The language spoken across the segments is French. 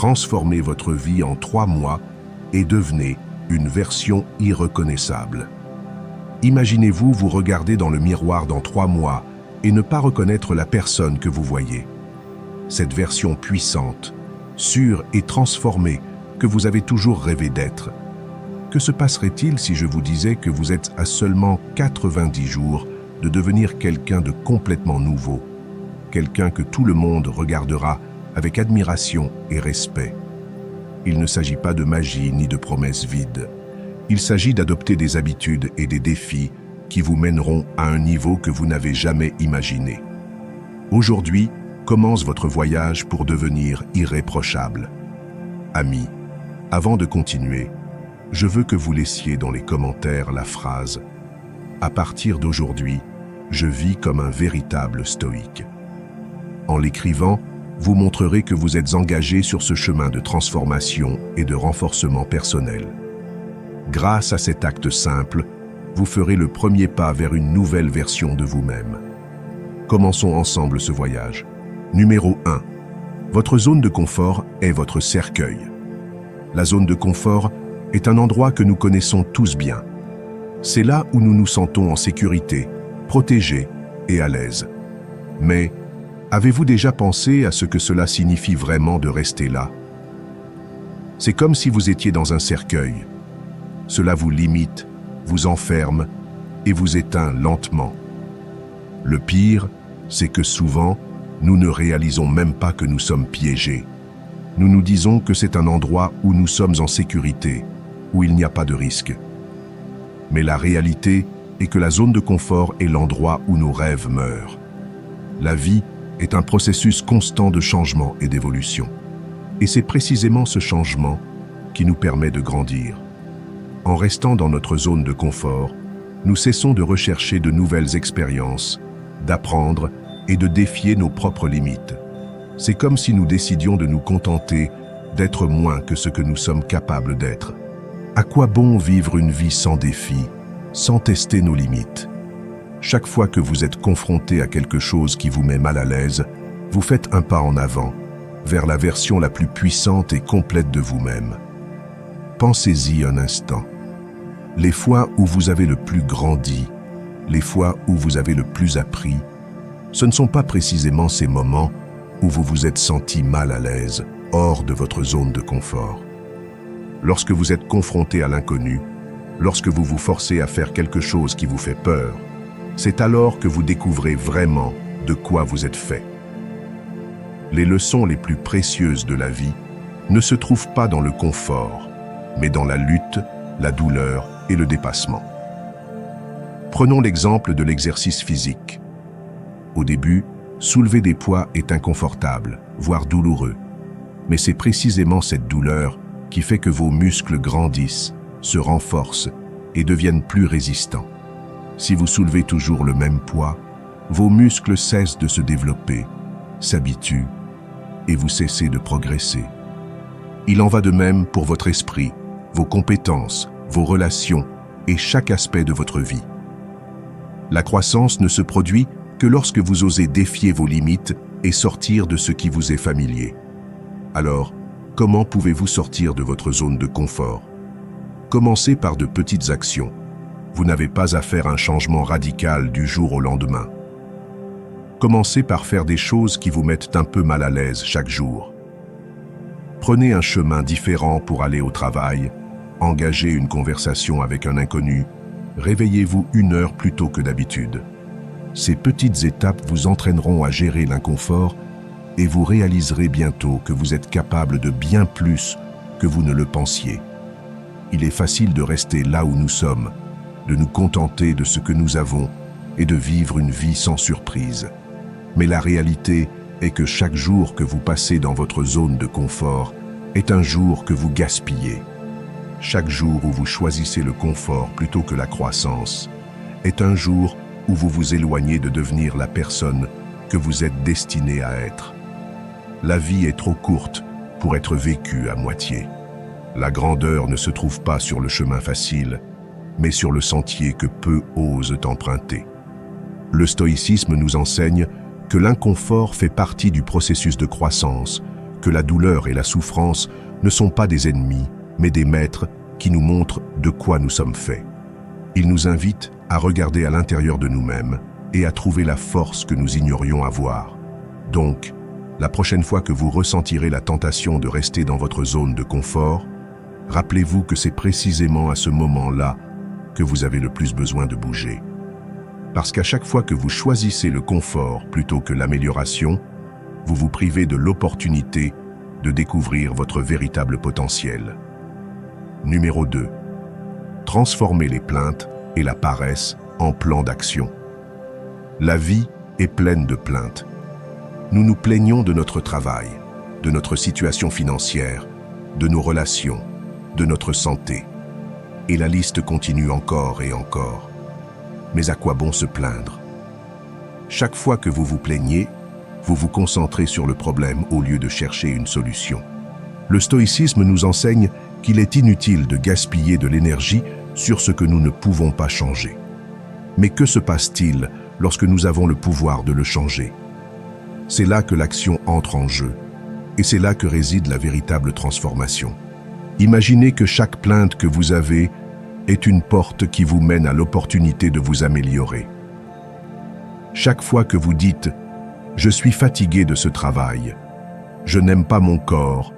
Transformez votre vie en 3 mois et devenez une version irreconnaissable. Imaginez-vous vous regarder dans le miroir dans 3 mois et ne pas reconnaître la personne que vous voyez. Cette version puissante, sûre et transformée que vous avez toujours rêvé d'être. Que se passerait-il si je vous disais que vous êtes à seulement 90 jours de devenir quelqu'un de complètement nouveau, quelqu'un que tout le monde regardera avec admiration et respect? Il ne s'agit pas de magie ni de promesses vides. Il s'agit d'adopter des habitudes et des défis qui vous mèneront à un niveau que vous n'avez jamais imaginé. Aujourd'hui, commence votre voyage pour devenir irréprochable. Amis, avant de continuer, je veux que vous laissiez dans les commentaires la phrase « À partir d'aujourd'hui, je vis comme un véritable stoïque ». En l'écrivant, vous montrerez que vous êtes engagé sur ce chemin de transformation et de renforcement personnel. Grâce à cet acte simple, vous ferez le premier pas vers une nouvelle version de vous-même. Commençons ensemble ce voyage. Numéro 1. Votre zone de confort est votre cercueil. La zone de confort est un endroit que nous connaissons tous bien. C'est là où nous nous sentons en sécurité, protégés et à l'aise. Mais avez-vous déjà pensé à ce que cela signifie vraiment de rester là? C'est comme si vous étiez dans un cercueil. Cela vous limite, vous enferme et vous éteint lentement. Le pire, c'est que souvent, nous ne réalisons même pas que nous sommes piégés. Nous nous disons que c'est un endroit où nous sommes en sécurité, où il n'y a pas de risque. Mais la réalité est que la zone de confort est l'endroit où nos rêves meurent. La vie est un processus constant de changement et d'évolution. Et c'est précisément ce changement qui nous permet de grandir. En restant dans notre zone de confort, nous cessons de rechercher de nouvelles expériences, d'apprendre et de défier nos propres limites. C'est comme si nous décidions de nous contenter d'être moins que ce que nous sommes capables d'être. À quoi bon vivre une vie sans défi, sans tester nos limites? Chaque fois que vous êtes confronté à quelque chose qui vous met mal à l'aise, vous faites un pas en avant, vers la version la plus puissante et complète de vous-même. Pensez-y un instant. Les fois où vous avez le plus grandi, les fois où vous avez le plus appris, ce ne sont pas précisément ces moments où vous vous êtes senti mal à l'aise, hors de votre zone de confort. Lorsque vous êtes confronté à l'inconnu, lorsque vous vous forcez à faire quelque chose qui vous fait peur, c'est alors que vous découvrez vraiment de quoi vous êtes fait. Les leçons les plus précieuses de la vie ne se trouvent pas dans le confort, mais dans la lutte, la douleur et le dépassement. Prenons l'exemple de l'exercice physique. Au début, soulever des poids est inconfortable, voire douloureux. Mais c'est précisément cette douleur qui fait que vos muscles grandissent, se renforcent et deviennent plus résistants. Si vous soulevez toujours le même poids, vos muscles cessent de se développer, s'habituent et vous cessez de progresser. Il en va de même pour votre esprit, vos compétences, vos relations et chaque aspect de votre vie. La croissance ne se produit que lorsque vous osez défier vos limites et sortir de ce qui vous est familier. Alors, comment pouvez-vous sortir de votre zone de confort? Commencez par de petites actions. Vous n'avez pas à faire un changement radical du jour au lendemain. Commencez par faire des choses qui vous mettent un peu mal à l'aise chaque jour. Prenez un chemin différent pour aller au travail, engagez une conversation avec un inconnu, réveillez-vous 1 heure plus tôt que d'habitude. Ces petites étapes vous entraîneront à gérer l'inconfort et vous réaliserez bientôt que vous êtes capable de bien plus que vous ne le pensiez. Il est facile de rester là où nous sommes, de nous contenter de ce que nous avons et de vivre une vie sans surprise. Mais la réalité est que chaque jour que vous passez dans votre zone de confort est un jour que vous gaspillez. Chaque jour où vous choisissez le confort plutôt que la croissance est un jour où vous vous éloignez de devenir la personne que vous êtes destiné à être. La vie est trop courte pour être vécue à moitié. La grandeur ne se trouve pas sur le chemin facile, mais sur le sentier que peu osent emprunter. Le stoïcisme nous enseigne que l'inconfort fait partie du processus de croissance, que la douleur et la souffrance ne sont pas des ennemis, mais des maîtres qui nous montrent de quoi nous sommes faits. Ils nous invitent à regarder à l'intérieur de nous-mêmes et à trouver la force que nous ignorions avoir. Donc, la prochaine fois que vous ressentirez la tentation de rester dans votre zone de confort, rappelez-vous que c'est précisément à ce moment-là que vous avez le plus besoin de bouger. Parce qu'à chaque fois que vous choisissez le confort plutôt que l'amélioration, vous vous privez de l'opportunité de découvrir votre véritable potentiel. Numéro 2. Transformez les plaintes et la paresse en plan d'action. La vie est pleine de plaintes. Nous nous plaignons de notre travail, de notre situation financière, de nos relations, de notre santé. Et la liste continue encore et encore. Mais à quoi bon se plaindre? Chaque fois que vous vous plaignez, vous vous concentrez sur le problème au lieu de chercher une solution. Le stoïcisme nous enseigne qu'il est inutile de gaspiller de l'énergie sur ce que nous ne pouvons pas changer. Mais que se passe-t-il lorsque nous avons le pouvoir de le changer? C'est là que l'action entre en jeu, et c'est là que réside la véritable transformation. Imaginez que chaque plainte que vous avez est une porte qui vous mène à l'opportunité de vous améliorer. Chaque fois que vous dites « Je suis fatigué de ce travail, je n'aime pas mon corps »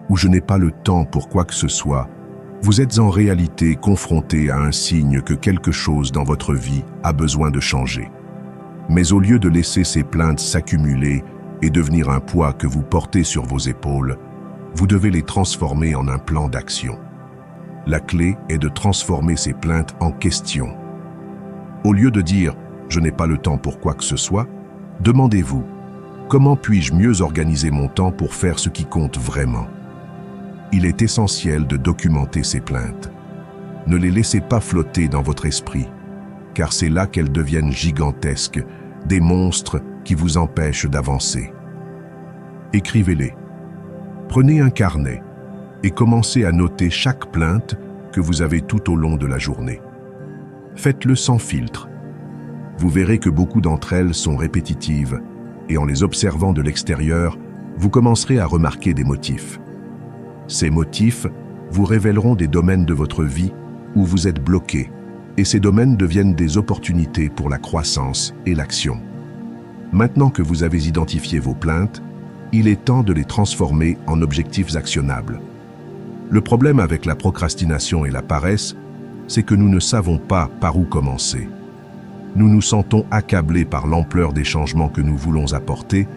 ou « Je n'ai pas le temps pour quoi que ce soit », vous êtes en réalité confronté à un signe que quelque chose dans votre vie a besoin de changer. Mais au lieu de laisser ces plaintes s'accumuler et devenir un poids que vous portez sur vos épaules, vous devez les transformer en un plan d'action. La clé est de transformer ces plaintes en questions. Au lieu de dire « je n'ai pas le temps pour quoi que ce soit », demandez-vous « comment puis-je mieux organiser mon temps pour faire ce qui compte vraiment ?» Il est essentiel de documenter ces plaintes. Ne les laissez pas flotter dans votre esprit, car c'est là qu'elles deviennent gigantesques, des monstres qui vous empêchent d'avancer. Écrivez-les. Prenez un carnet et commencez à noter chaque plainte que vous avez tout au long de la journée. Faites-le sans filtre. Vous verrez que beaucoup d'entre elles sont répétitives et en les observant de l'extérieur, vous commencerez à remarquer des motifs. Ces motifs vous révéleront des domaines de votre vie où vous êtes bloqué, et ces domaines deviennent des opportunités pour la croissance et l'action. Maintenant que vous avez identifié vos plaintes, il est temps de les transformer en objectifs actionnables. Le problème avec la procrastination et la paresse, c'est que nous ne savons pas par où commencer. Nous nous sentons accablés par l'ampleur des changements que nous voulons apporter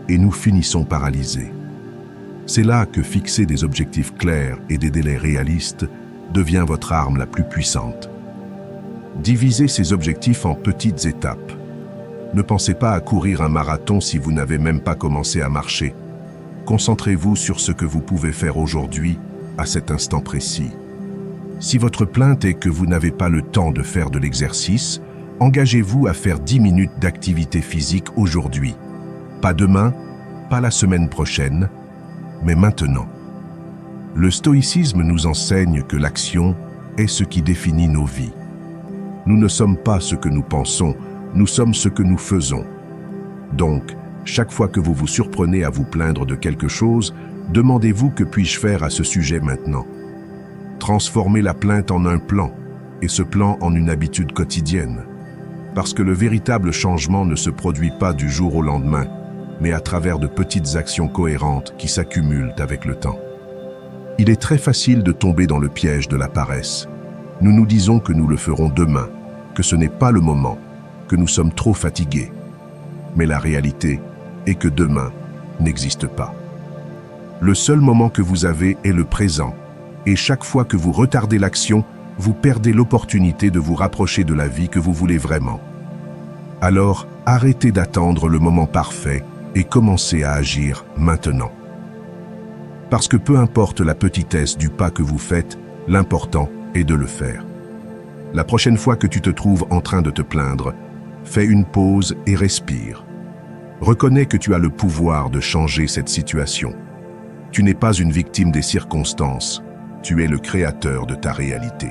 et nous finissons paralysés. C'est là que fixer des objectifs clairs et des délais réalistes devient votre arme la plus puissante. Divisez ces objectifs en petites étapes. Ne pensez pas à courir un marathon si vous n'avez même pas commencé à marcher. Concentrez-vous sur ce que vous pouvez faire aujourd'hui, à cet instant précis. Si votre plainte est que vous n'avez pas le temps de faire de l'exercice, engagez-vous à faire 10 minutes d'activité physique aujourd'hui. Pas demain, pas la semaine prochaine, mais maintenant. Le stoïcisme nous enseigne que l'action est ce qui définit nos vies. Nous ne sommes pas ce que nous pensons, nous sommes ce que nous faisons. Donc, chaque fois que vous vous surprenez à vous plaindre de quelque chose, demandez-vous que puis-je faire à ce sujet maintenant. Transformez la plainte en un plan, et ce plan en une habitude quotidienne. Parce que le véritable changement ne se produit pas du jour au lendemain, mais à travers de petites actions cohérentes qui s'accumulent avec le temps. Il est très facile de tomber dans le piège de la paresse. Nous nous disons que nous le ferons demain, que ce n'est pas le moment, que nous sommes trop fatigués. Mais la réalité est que demain n'existe pas. Le seul moment que vous avez est le présent, et chaque fois que vous retardez l'action, vous perdez l'opportunité de vous rapprocher de la vie que vous voulez vraiment. Alors, arrêtez d'attendre le moment parfait et commencez à agir maintenant. Parce que peu importe la petitesse du pas que vous faites, l'important est de le faire. La prochaine fois que tu te trouves en train de te plaindre, fais une pause et respire. Reconnais que tu as le pouvoir de changer cette situation. Tu n'es pas une victime des circonstances, tu es le créateur de ta réalité.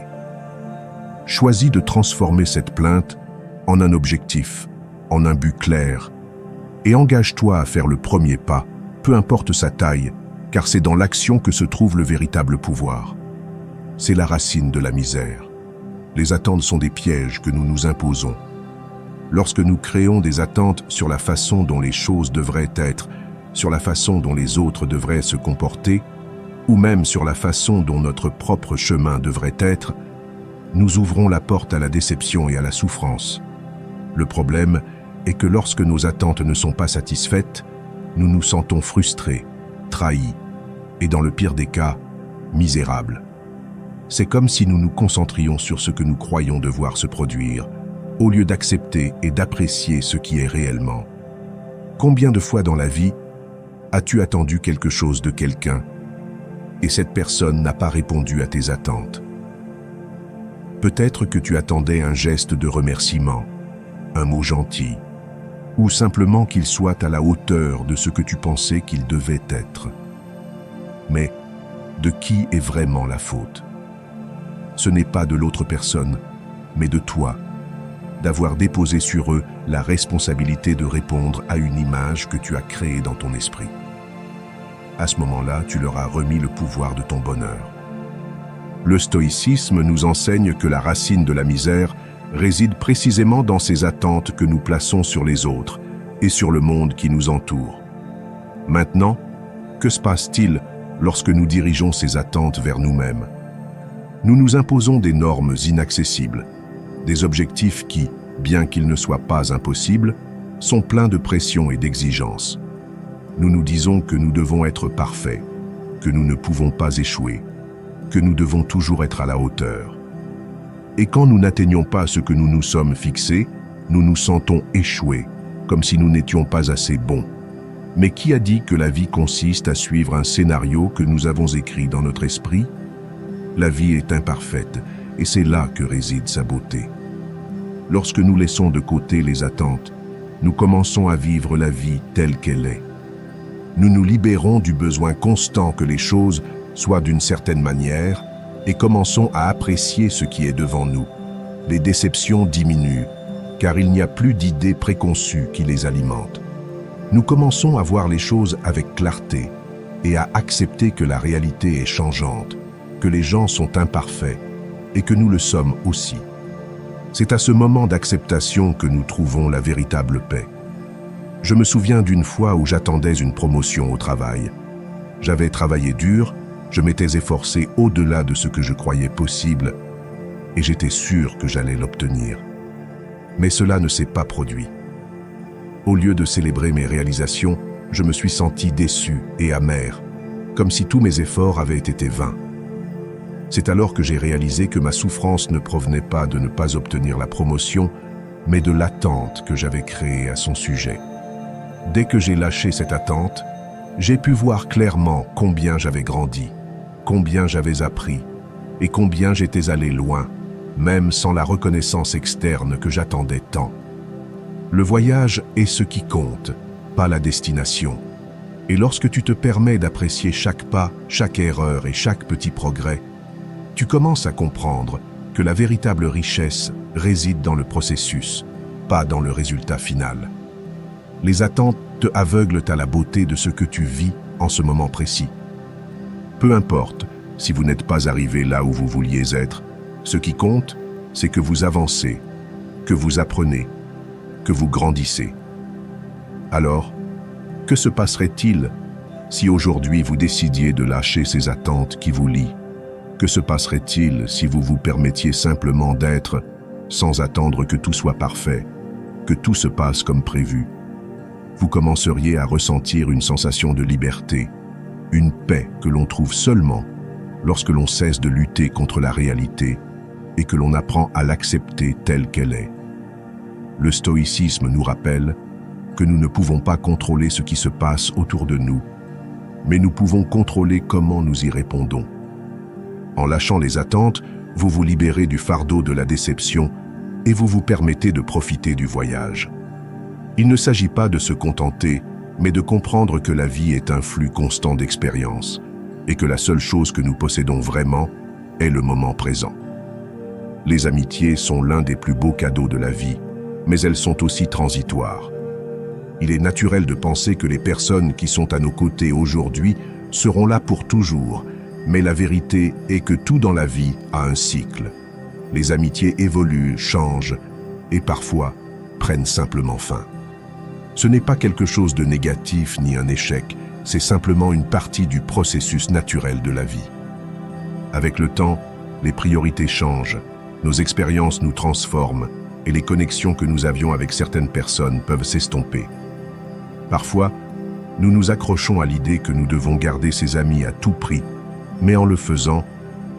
Choisis de transformer cette plainte en un objectif, en un but clair, et engage-toi à faire le premier pas peu importe sa taille, car c'est dans l'action que se trouve le véritable pouvoir. C'est la racine de la misère. Les attentes sont des pièges que nous nous imposons. Lorsque nous créons des attentes sur la façon dont les choses devraient être, sur la façon dont les autres devraient se comporter, ou même sur la façon dont notre propre chemin devrait être, nous ouvrons la porte à la déception et à la souffrance. Le problème est que lorsque nos attentes ne sont pas satisfaites, nous nous sentons frustrés, trahis, et dans le pire des cas, misérables. C'est comme si nous nous concentrions sur ce que nous croyons devoir se produire, au lieu d'accepter et d'apprécier ce qui est réellement. Combien de fois dans la vie as-tu attendu quelque chose de quelqu'un et cette personne n'a pas répondu à tes attentes? Peut-être que tu attendais un geste de remerciement, un mot gentil, ou simplement qu'il soit à la hauteur de ce que tu pensais qu'il devait être. Mais de qui est vraiment la faute? Ce n'est pas de l'autre personne, mais de toi, d'avoir déposé sur eux la responsabilité de répondre à une image que tu as créée dans ton esprit. À ce moment-là, tu leur as remis le pouvoir de ton bonheur. Le stoïcisme nous enseigne que la racine de la misère réside précisément dans ces attentes que nous plaçons sur les autres et sur le monde qui nous entoure. Maintenant, que se passe-t-il lorsque nous dirigeons ces attentes vers nous-mêmes? Nous nous imposons des normes inaccessibles, des objectifs qui, bien qu'ils ne soient pas impossibles, sont pleins de pression et d'exigence. Nous nous disons que nous devons être parfaits, que nous ne pouvons pas échouer, que nous devons toujours être à la hauteur. Et quand nous n'atteignons pas ce que nous nous sommes fixés, nous nous sentons échoués, comme si nous n'étions pas assez bons. Mais qui a dit que la vie consiste à suivre un scénario que nous avons écrit dans notre esprit? La vie est imparfaite, et c'est là que réside sa beauté. Lorsque nous laissons de côté les attentes, nous commençons à vivre la vie telle qu'elle est. Nous nous libérons du besoin constant que les choses soient d'une certaine manière et commençons à apprécier ce qui est devant nous. Les déceptions diminuent, car il n'y a plus d'idées préconçues qui les alimentent. Nous commençons à voir les choses avec clarté et à accepter que la réalité est changeante, que les gens sont imparfaits et que nous le sommes aussi. C'est à ce moment d'acceptation que nous trouvons la véritable paix. Je me souviens d'une fois où j'attendais une promotion au travail. J'avais travaillé dur, je m'étais efforcé au-delà de ce que je croyais possible et j'étais sûr que j'allais l'obtenir. Mais cela ne s'est pas produit. Au lieu de célébrer mes réalisations, je me suis senti déçu et amer, comme si tous mes efforts avaient été vains. C'est alors que j'ai réalisé que ma souffrance ne provenait pas de ne pas obtenir la promotion, mais de l'attente que j'avais créée à son sujet. Dès que j'ai lâché cette attente, j'ai pu voir clairement combien j'avais grandi, combien j'avais appris et combien j'étais allé loin, même sans la reconnaissance externe que j'attendais tant. Le voyage est ce qui compte, pas la destination. Et lorsque tu te permets d'apprécier chaque pas, chaque erreur et chaque petit progrès, tu commences à comprendre que la véritable richesse réside dans le processus, pas dans le résultat final. Les attentes te aveuglent à la beauté de ce que tu vis en ce moment précis. Peu importe si vous n'êtes pas arrivé là où vous vouliez être, ce qui compte, c'est que vous avancez, que vous apprenez, que vous grandissez. Alors, que se passerait-il si aujourd'hui vous décidiez de lâcher ces attentes qui vous lient? Que se passerait-il si vous vous permettiez simplement d'être, sans attendre que tout soit parfait, que tout se passe comme prévu? Vous commenceriez à ressentir une sensation de liberté, une paix que l'on trouve seulement lorsque l'on cesse de lutter contre la réalité et que l'on apprend à l'accepter telle qu'elle est. Le stoïcisme nous rappelle que nous ne pouvons pas contrôler ce qui se passe autour de nous, mais nous pouvons contrôler comment nous y répondons. En lâchant les attentes, vous vous libérez du fardeau de la déception et vous vous permettez de profiter du voyage. Il ne s'agit pas de se contenter, mais de comprendre que la vie est un flux constant d'expériences et que la seule chose que nous possédons vraiment est le moment présent. Les amitiés sont l'un des plus beaux cadeaux de la vie, mais elles sont aussi transitoires. Il est naturel de penser que les personnes qui sont à nos côtés aujourd'hui seront là pour toujours, mais la vérité est que tout dans la vie a un cycle. Les amitiés évoluent, changent et parfois prennent simplement fin. Ce n'est pas quelque chose de négatif ni un échec, c'est simplement une partie du processus naturel de la vie. Avec le temps, les priorités changent, nos expériences nous transforment et les connexions que nous avions avec certaines personnes peuvent s'estomper. Parfois, nous nous accrochons à l'idée que nous devons garder ces amis à tout prix, mais en le faisant,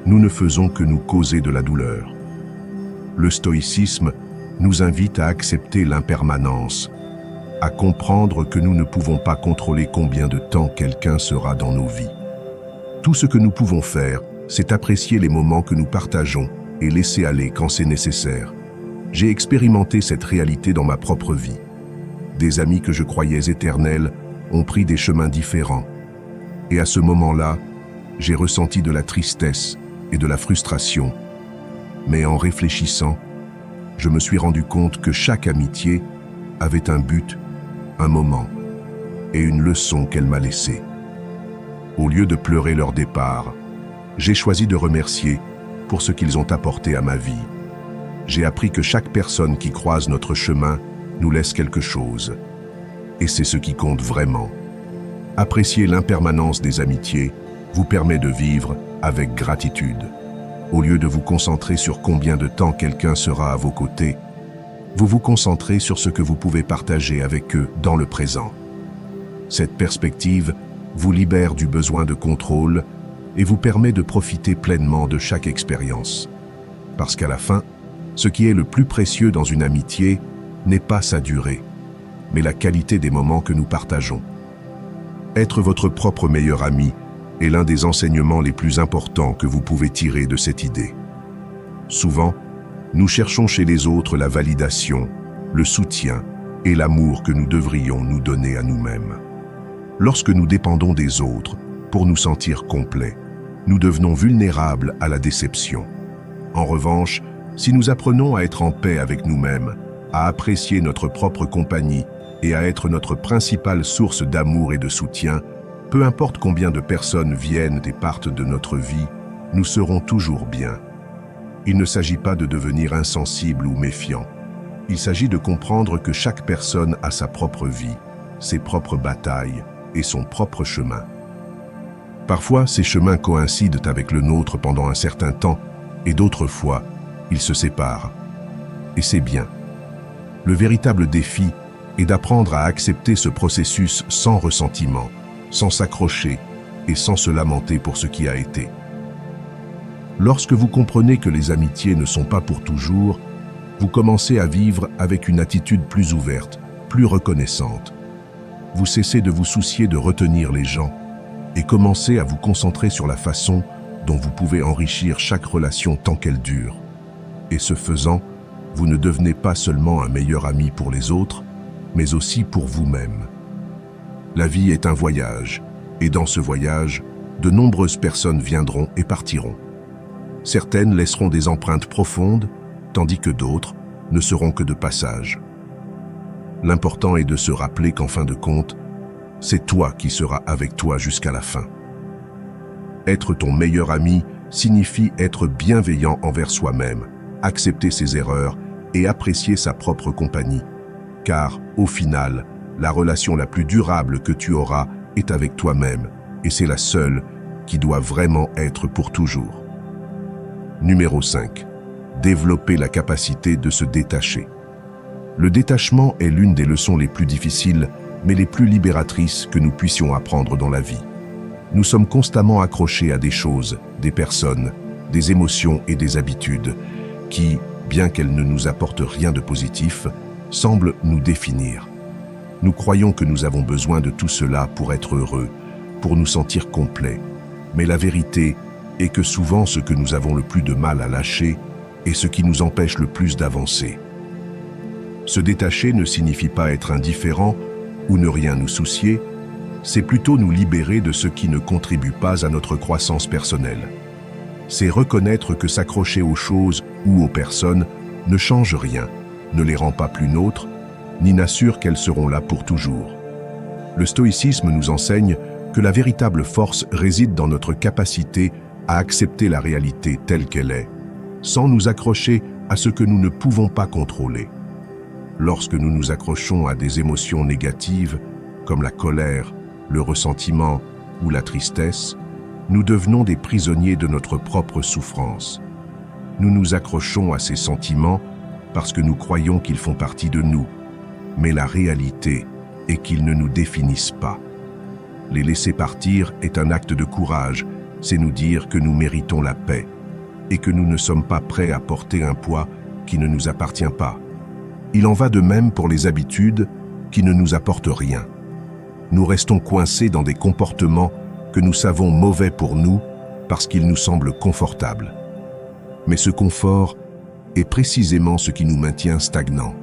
nous ne faisons que nous causer de la douleur. Le stoïcisme nous invite à accepter l'impermanence, à comprendre que nous ne pouvons pas contrôler combien de temps quelqu'un sera dans nos vies. Tout ce que nous pouvons faire, c'est apprécier les moments que nous partageons et laisser aller quand c'est nécessaire. J'ai expérimenté cette réalité dans ma propre vie. Des amis que je croyais éternels ont pris des chemins différents. Et à ce moment-là, j'ai ressenti de la tristesse et de la frustration. Mais en réfléchissant, je me suis rendu compte que chaque amitié avait un but, un moment et une leçon qu'elle m'a laissée. Au lieu de pleurer leur départ, j'ai choisi de remercier pour ce qu'ils ont apporté à ma vie. J'ai appris que chaque personne qui croise notre chemin nous laisse quelque chose. Et c'est ce qui compte vraiment. Apprécier l'impermanence des amitiés vous permet de vivre avec gratitude. Au lieu de vous concentrer sur combien de temps quelqu'un sera à vos côtés, vous vous concentrez sur ce que vous pouvez partager avec eux dans le présent. Cette perspective vous libère du besoin de contrôle et vous permet de profiter pleinement de chaque expérience. Parce qu'à la fin, ce qui est le plus précieux dans une amitié n'est pas sa durée, mais la qualité des moments que nous partageons. Être votre propre meilleur ami est l'un des enseignements les plus importants que vous pouvez tirer de cette idée. Souvent, nous cherchons chez les autres la validation, le soutien et l'amour que nous devrions nous donner à nous-mêmes. Lorsque nous dépendons des autres pour nous sentir complets, nous devenons vulnérables à la déception. En revanche, si nous apprenons à être en paix avec nous-mêmes, à apprécier notre propre compagnie et à être notre principale source d'amour et de soutien, peu importe combien de personnes viennent et partent de notre vie, nous serons toujours bien. Il ne s'agit pas de devenir insensible ou méfiant. Il s'agit de comprendre que chaque personne a sa propre vie, ses propres batailles et son propre chemin. Parfois, ces chemins coïncident avec le nôtre pendant un certain temps et d'autres fois, ils se séparent. Et c'est bien. Le véritable défi est d'apprendre à accepter ce processus sans ressentiment, sans s'accrocher et sans se lamenter pour ce qui a été. Lorsque vous comprenez que les amitiés ne sont pas pour toujours, vous commencez à vivre avec une attitude plus ouverte, plus reconnaissante. Vous cessez de vous soucier de retenir les gens et commencez à vous concentrer sur la façon dont vous pouvez enrichir chaque relation tant qu'elle dure. Et ce faisant, vous ne devenez pas seulement un meilleur ami pour les autres, mais aussi pour vous-même. La vie est un voyage, et dans ce voyage, de nombreuses personnes viendront et partiront. Certaines laisseront des empreintes profondes, tandis que d'autres ne seront que de passage. L'important est de se rappeler qu'en fin de compte, c'est toi qui seras avec toi jusqu'à la fin. Être ton meilleur ami signifie être bienveillant envers soi-même, accepter ses erreurs et apprécier sa propre compagnie. Car, au final, la relation la plus durable que tu auras est avec toi-même, et c'est la seule qui doit vraiment être pour toujours. Numéro 5. Développer la capacité de se détacher. Le détachement est l'une des leçons les plus difficiles, mais les plus libératrices que nous puissions apprendre dans la vie. Nous sommes constamment accrochés à des choses, des personnes, des émotions et des habitudes qui, bien qu'elles ne nous apportent rien de positif, semblent nous définir. Nous croyons que nous avons besoin de tout cela pour être heureux, pour nous sentir complets. Mais la vérité est que souvent ce que nous avons le plus de mal à lâcher est ce qui nous empêche le plus d'avancer. Se détacher ne signifie pas être indifférent ou ne rien nous soucier, c'est plutôt nous libérer de ce qui ne contribue pas à notre croissance personnelle. C'est reconnaître que s'accrocher aux choses ou aux personnes ne change rien, ne les rend pas plus nôtres, ni n'assure qu'elles seront là pour toujours. Le stoïcisme nous enseigne que la véritable force réside dans notre capacité à accepter la réalité telle qu'elle est, sans nous accrocher à ce que nous ne pouvons pas contrôler. Lorsque nous nous accrochons à des émotions négatives, comme la colère, le ressentiment ou la tristesse, nous devenons des prisonniers de notre propre souffrance. Nous nous accrochons à ces sentiments parce que nous croyons qu'ils font partie de nous, mais la réalité est qu'ils ne nous définissent pas. Les laisser partir est un acte de courage, c'est nous dire que nous méritons la paix et que nous ne sommes pas prêts à porter un poids qui ne nous appartient pas. Il en va de même pour les habitudes qui ne nous apportent rien. Nous restons coincés dans des comportements que nous savons mauvais pour nous parce qu'ils nous semblent confortables. Mais ce confort est précisément ce qui nous maintient stagnants.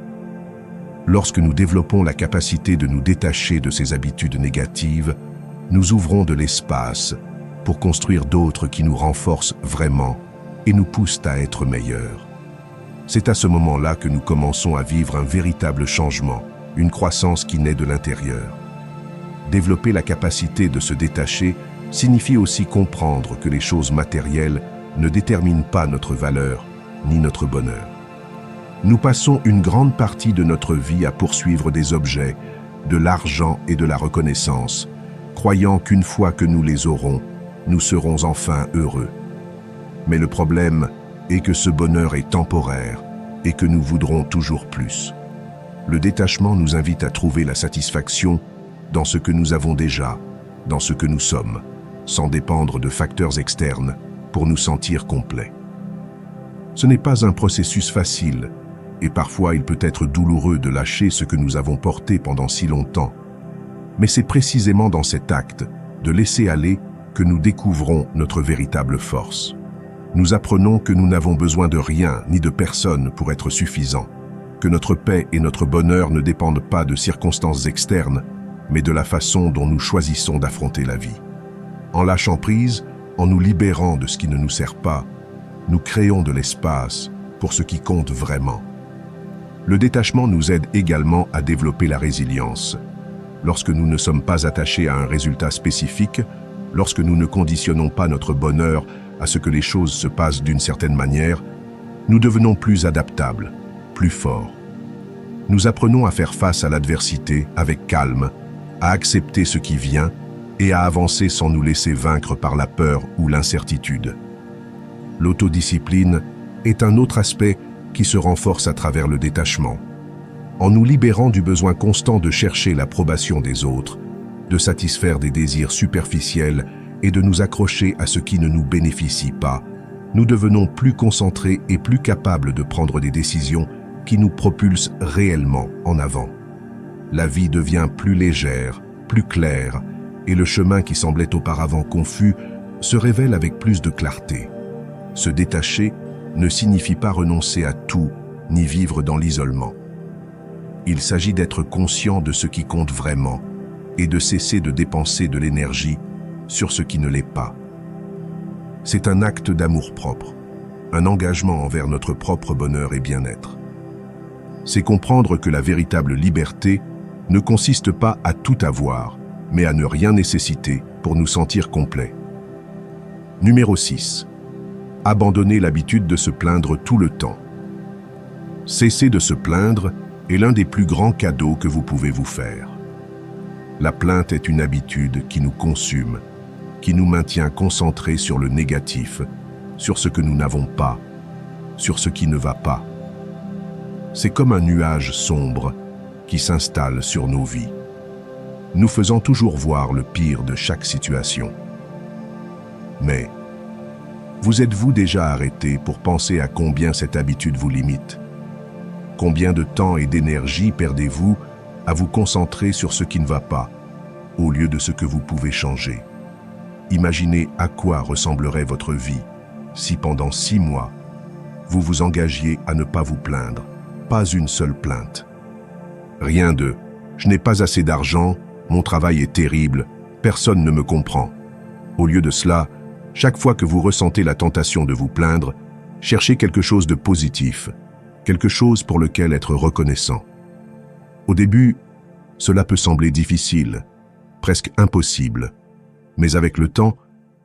Lorsque nous développons la capacité de nous détacher de ces habitudes négatives, nous ouvrons de l'espace pour construire d'autres qui nous renforcent vraiment et nous poussent à être meilleurs. C'est à ce moment-là que nous commençons à vivre un véritable changement, une croissance qui naît de l'intérieur. Développer la capacité de se détacher signifie aussi comprendre que les choses matérielles ne déterminent pas notre valeur ni notre bonheur. Nous passons une grande partie de notre vie à poursuivre des objets, de l'argent et de la reconnaissance, croyant qu'une fois que nous les aurons, nous serons enfin heureux. Mais le problème est que ce bonheur est temporaire et que nous voudrons toujours plus. Le détachement nous invite à trouver la satisfaction dans ce que nous avons déjà, dans ce que nous sommes, sans dépendre de facteurs externes pour nous sentir complets. Ce n'est pas un processus facile, et parfois il peut être douloureux de lâcher ce que nous avons porté pendant si longtemps. Mais c'est précisément dans cet acte de laisser aller que nous découvrons notre véritable force. Nous apprenons que nous n'avons besoin de rien ni de personne pour être suffisants, que notre paix et notre bonheur ne dépendent pas de circonstances externes, mais de la façon dont nous choisissons d'affronter la vie. En lâchant prise, en nous libérant de ce qui ne nous sert pas, nous créons de l'espace pour ce qui compte vraiment. Le détachement nous aide également à développer la résilience. Lorsque nous ne sommes pas attachés à un résultat spécifique, lorsque nous ne conditionnons pas notre bonheur à ce que les choses se passent d'une certaine manière, nous devenons plus adaptables, plus forts. Nous apprenons à faire face à l'adversité avec calme, à accepter ce qui vient et à avancer sans nous laisser vaincre par la peur ou l'incertitude. L'autodiscipline est un autre aspect qui se renforce à travers le détachement. En nous libérant du besoin constant de chercher l'approbation des autres, de satisfaire des désirs superficiels et de nous accrocher à ce qui ne nous bénéficie pas, nous devenons plus concentrés et plus capables de prendre des décisions qui nous propulsent réellement en avant. La vie devient plus légère, plus claire, et le chemin qui semblait auparavant confus se révèle avec plus de clarté. Se détacher ne signifie pas renoncer à tout, ni vivre dans l'isolement. Il s'agit d'être conscient de ce qui compte vraiment et de cesser de dépenser de l'énergie sur ce qui ne l'est pas. C'est un acte d'amour-propre, un engagement envers notre propre bonheur et bien-être. C'est comprendre que la véritable liberté ne consiste pas à tout avoir, mais à ne rien nécessiter pour nous sentir complets. Numéro 6. Abandonner l'habitude de se plaindre tout le temps. Cesser de se plaindre est l'un des plus grands cadeaux que vous pouvez vous faire. La plainte est une habitude qui nous consume, qui nous maintient concentrés sur le négatif, sur ce que nous n'avons pas, sur ce qui ne va pas. C'est comme un nuage sombre qui s'installe sur nos vies, nous faisant toujours voir le pire de chaque situation. Mais, vous êtes-vous déjà arrêté pour penser à combien cette habitude vous limite? Combien de temps et d'énergie perdez-vous à vous concentrer sur ce qui ne va pas, au lieu de ce que vous pouvez changer? Imaginez à quoi ressemblerait votre vie si pendant 6 mois, vous vous engagiez à ne pas vous plaindre, pas une seule plainte. Rien de « je n'ai pas assez d'argent, mon travail est terrible, personne ne me comprend ». Au lieu de cela, chaque fois que vous ressentez la tentation de vous plaindre, cherchez quelque chose de positif, quelque chose pour lequel être reconnaissant. Au début, cela peut sembler difficile, presque impossible, mais avec le temps,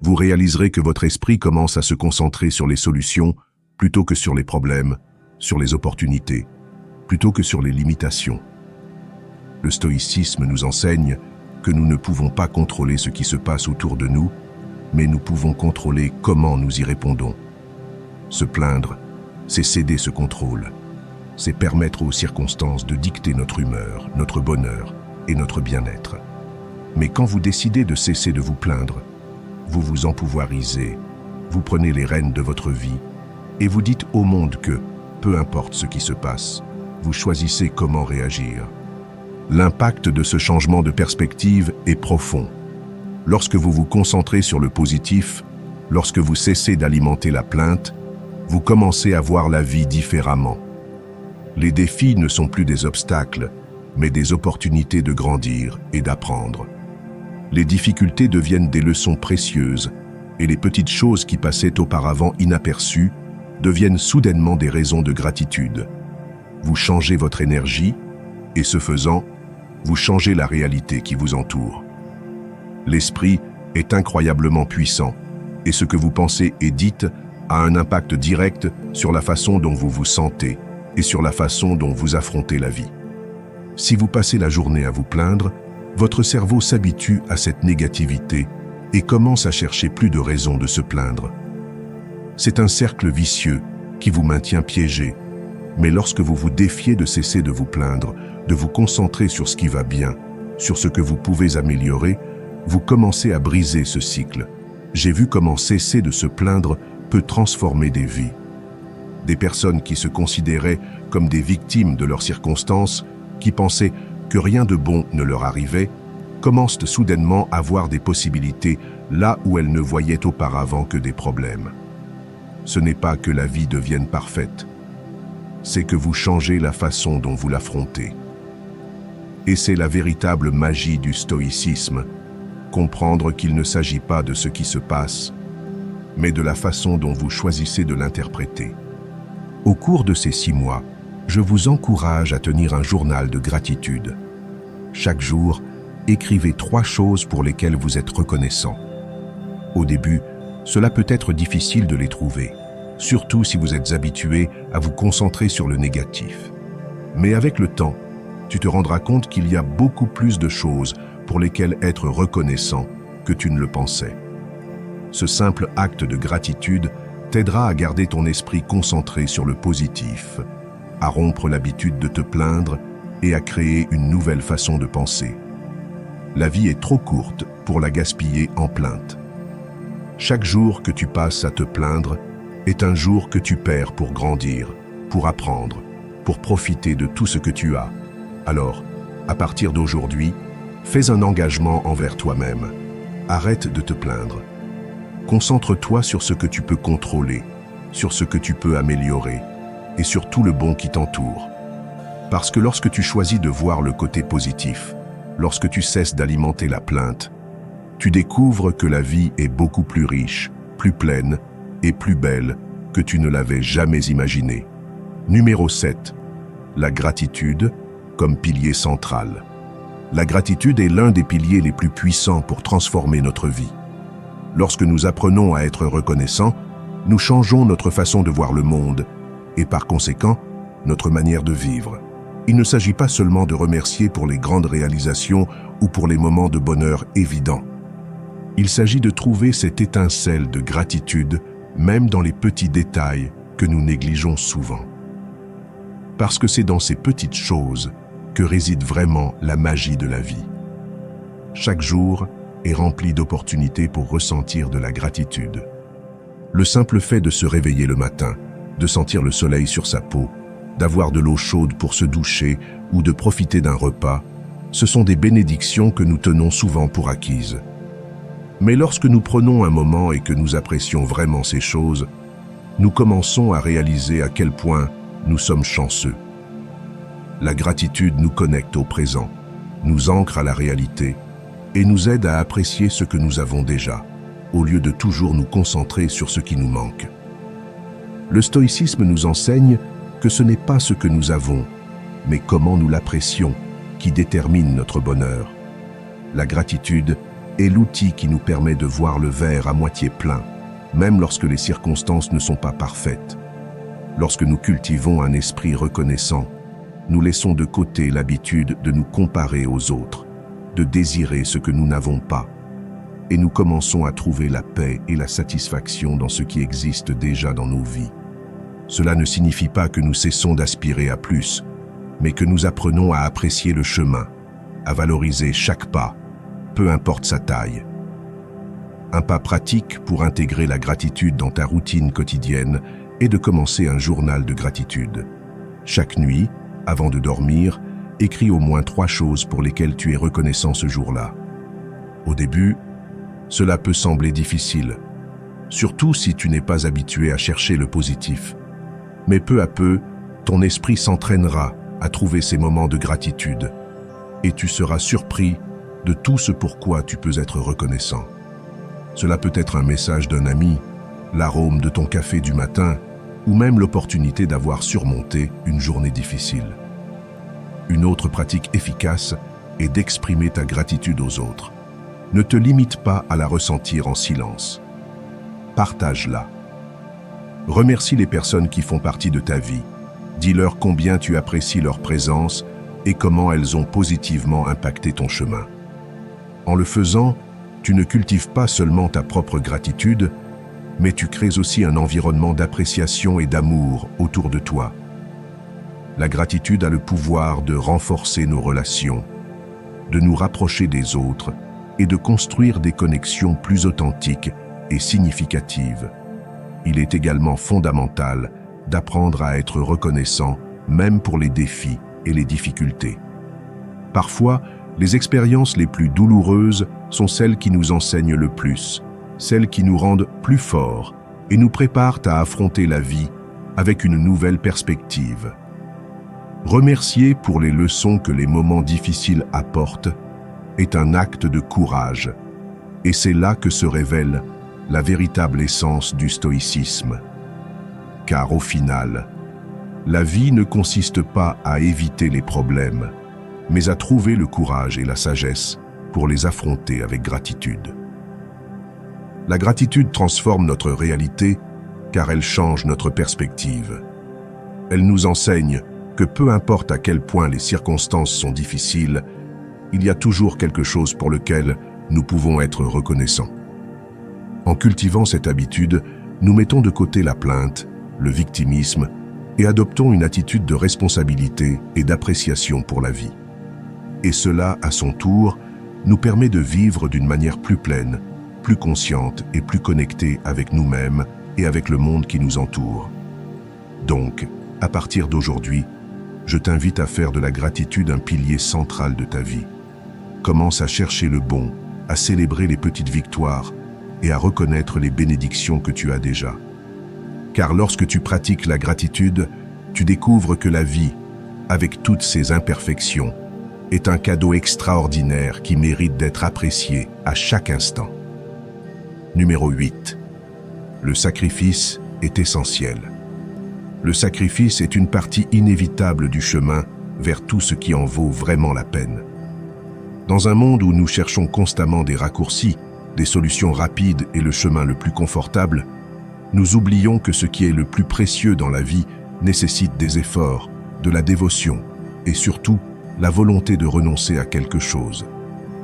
vous réaliserez que votre esprit commence à se concentrer sur les solutions plutôt que sur les problèmes, sur les opportunités, plutôt que sur les limitations. Le stoïcisme nous enseigne que nous ne pouvons pas contrôler ce qui se passe autour de nous, mais nous pouvons contrôler comment nous y répondons. Se plaindre, c'est céder ce contrôle. C'est permettre aux circonstances de dicter notre humeur, notre bonheur et notre bien-être. Mais quand vous décidez de cesser de vous plaindre, vous vous empouvoirisez, vous prenez les rênes de votre vie et vous dites au monde que, peu importe ce qui se passe, vous choisissez comment réagir. L'impact de ce changement de perspective est profond. Lorsque vous vous concentrez sur le positif, lorsque vous cessez d'alimenter la plainte, vous commencez à voir la vie différemment. Les défis ne sont plus des obstacles, mais des opportunités de grandir et d'apprendre. Les difficultés deviennent des leçons précieuses, et les petites choses qui passaient auparavant inaperçues deviennent soudainement des raisons de gratitude. Vous changez votre énergie, et ce faisant, vous changez la réalité qui vous entoure. L'esprit est incroyablement puissant, et ce que vous pensez et dites a un impact direct sur la façon dont vous vous sentez et sur la façon dont vous affrontez la vie. Si vous passez la journée à vous plaindre, votre cerveau s'habitue à cette négativité et commence à chercher plus de raisons de se plaindre. C'est un cercle vicieux qui vous maintient piégé, mais lorsque vous vous défiez de cesser de vous plaindre, de vous concentrer sur ce qui va bien, sur ce que vous pouvez améliorer, vous commencez à briser ce cycle. J'ai vu comment cesser de se plaindre peut transformer des vies. Des personnes qui se considéraient comme des victimes de leurs circonstances, qui pensaient que rien de bon ne leur arrivait, commencent soudainement à voir des possibilités là où elles ne voyaient auparavant que des problèmes. Ce n'est pas que la vie devienne parfaite, c'est que vous changez la façon dont vous l'affrontez. Et c'est la véritable magie du stoïcisme, comprendre qu'il ne s'agit pas de ce qui se passe, mais de la façon dont vous choisissez de l'interpréter. Au cours de ces 6 mois, je vous encourage à tenir un journal de gratitude. Chaque jour, écrivez 3 choses pour lesquelles vous êtes reconnaissant. Au début, cela peut être difficile de les trouver, surtout si vous êtes habitué à vous concentrer sur le négatif. Mais avec le temps, tu te rendras compte qu'il y a beaucoup plus de choses pour lesquelles être reconnaissant que tu ne le pensais. Ce simple acte de gratitude t'aidera à garder ton esprit concentré sur le positif, à rompre l'habitude de te plaindre et à créer une nouvelle façon de penser. La vie est trop courte pour la gaspiller en plainte. Chaque jour que tu passes à te plaindre est un jour que tu perds pour grandir, pour apprendre, pour profiter de tout ce que tu as. Alors, à partir d'aujourd'hui, fais un engagement envers toi-même. Arrête de te plaindre. Concentre-toi sur ce que tu peux contrôler, sur ce que tu peux améliorer et sur tout le bon qui t'entoure. Parce que lorsque tu choisis de voir le côté positif, lorsque tu cesses d'alimenter la plainte, tu découvres que la vie est beaucoup plus riche, plus pleine et plus belle que tu ne l'avais jamais imaginé. Numéro 7. La gratitude comme pilier central. La gratitude est l'un des piliers les plus puissants pour transformer notre vie. Lorsque nous apprenons à être reconnaissants, nous changeons notre façon de voir le monde et par conséquent, notre manière de vivre. Il ne s'agit pas seulement de remercier pour les grandes réalisations ou pour les moments de bonheur évidents. Il s'agit de trouver cette étincelle de gratitude même dans les petits détails que nous négligeons souvent. Parce que c'est dans ces petites choses que réside vraiment la magie de la vie. Chaque jour est rempli d'opportunités pour ressentir de la gratitude. Le simple fait de se réveiller le matin, de sentir le soleil sur sa peau, d'avoir de l'eau chaude pour se doucher ou de profiter d'un repas, ce sont des bénédictions que nous tenons souvent pour acquises. Mais lorsque nous prenons un moment et que nous apprécions vraiment ces choses, nous commençons à réaliser à quel point nous sommes chanceux. La gratitude nous connecte au présent, nous ancre à la réalité et nous aide à apprécier ce que nous avons déjà, au lieu de toujours nous concentrer sur ce qui nous manque. Le stoïcisme nous enseigne que ce n'est pas ce que nous avons, mais comment nous l'apprécions qui détermine notre bonheur. La gratitude est l'outil qui nous permet de voir le verre à moitié plein, même lorsque les circonstances ne sont pas parfaites. Lorsque nous cultivons un esprit reconnaissant, nous laissons de côté l'habitude de nous comparer aux autres, de désirer ce que nous n'avons pas, et nous commençons à trouver la paix et la satisfaction dans ce qui existe déjà dans nos vies. Cela ne signifie pas que nous cessons d'aspirer à plus, mais que nous apprenons à apprécier le chemin, à valoriser chaque pas, peu importe sa taille. Un pas pratique pour intégrer la gratitude dans ta routine quotidienne est de commencer un journal de gratitude. Chaque nuit, avant de dormir, écris au moins 3 choses pour lesquelles tu es reconnaissant ce jour-là. Au début, cela peut sembler difficile, surtout si tu n'es pas habitué à chercher le positif. Mais peu à peu, ton esprit s'entraînera à trouver ces moments de gratitude et tu seras surpris de tout ce pourquoi tu peux être reconnaissant. Cela peut être un message d'un ami, l'arôme de ton café du matin ou même l'opportunité d'avoir surmonté une journée difficile. Une autre pratique efficace est d'exprimer ta gratitude aux autres. Ne te limite pas à la ressentir en silence. Partage-la. Remercie les personnes qui font partie de ta vie. Dis-leur combien tu apprécies leur présence et comment elles ont positivement impacté ton chemin. En le faisant, tu ne cultives pas seulement ta propre gratitude, mais tu crées aussi un environnement d'appréciation et d'amour autour de toi. La gratitude a le pouvoir de renforcer nos relations, de nous rapprocher des autres et de construire des connexions plus authentiques et significatives. Il est également fondamental d'apprendre à être reconnaissant, même pour les défis et les difficultés. Parfois, les expériences les plus douloureuses sont celles qui nous enseignent le plus, celles qui nous rendent plus forts et nous préparent à affronter la vie avec une nouvelle perspective. Remercier pour les leçons que les moments difficiles apportent est un acte de courage, et c'est là que se révèle la véritable essence du stoïcisme. Car au final, la vie ne consiste pas à éviter les problèmes, mais à trouver le courage et la sagesse pour les affronter avec gratitude. La gratitude transforme notre réalité car elle change notre perspective. Elle nous enseigne que peu importe à quel point les circonstances sont difficiles, il y a toujours quelque chose pour lequel nous pouvons être reconnaissants. En cultivant cette habitude, nous mettons de côté la plainte, le victimisme et adoptons une attitude de responsabilité et d'appréciation pour la vie. Et cela, à son tour, nous permet de vivre d'une manière plus pleine, plus consciente et plus connectée avec nous-mêmes et avec le monde qui nous entoure. Donc, à partir d'aujourd'hui, je t'invite à faire de la gratitude un pilier central de ta vie. Commence à chercher le bon, à célébrer les petites victoires et à reconnaître les bénédictions que tu as déjà. Car lorsque tu pratiques la gratitude, tu découvres que la vie, avec toutes ses imperfections, est un cadeau extraordinaire qui mérite d'être apprécié à chaque instant. Numéro 8. Le sacrifice est essentiel. Le sacrifice est une partie inévitable du chemin vers tout ce qui en vaut vraiment la peine. Dans un monde où nous cherchons constamment des raccourcis, des solutions rapides et le chemin le plus confortable, nous oublions que ce qui est le plus précieux dans la vie nécessite des efforts, de la dévotion et surtout la volonté de renoncer à quelque chose.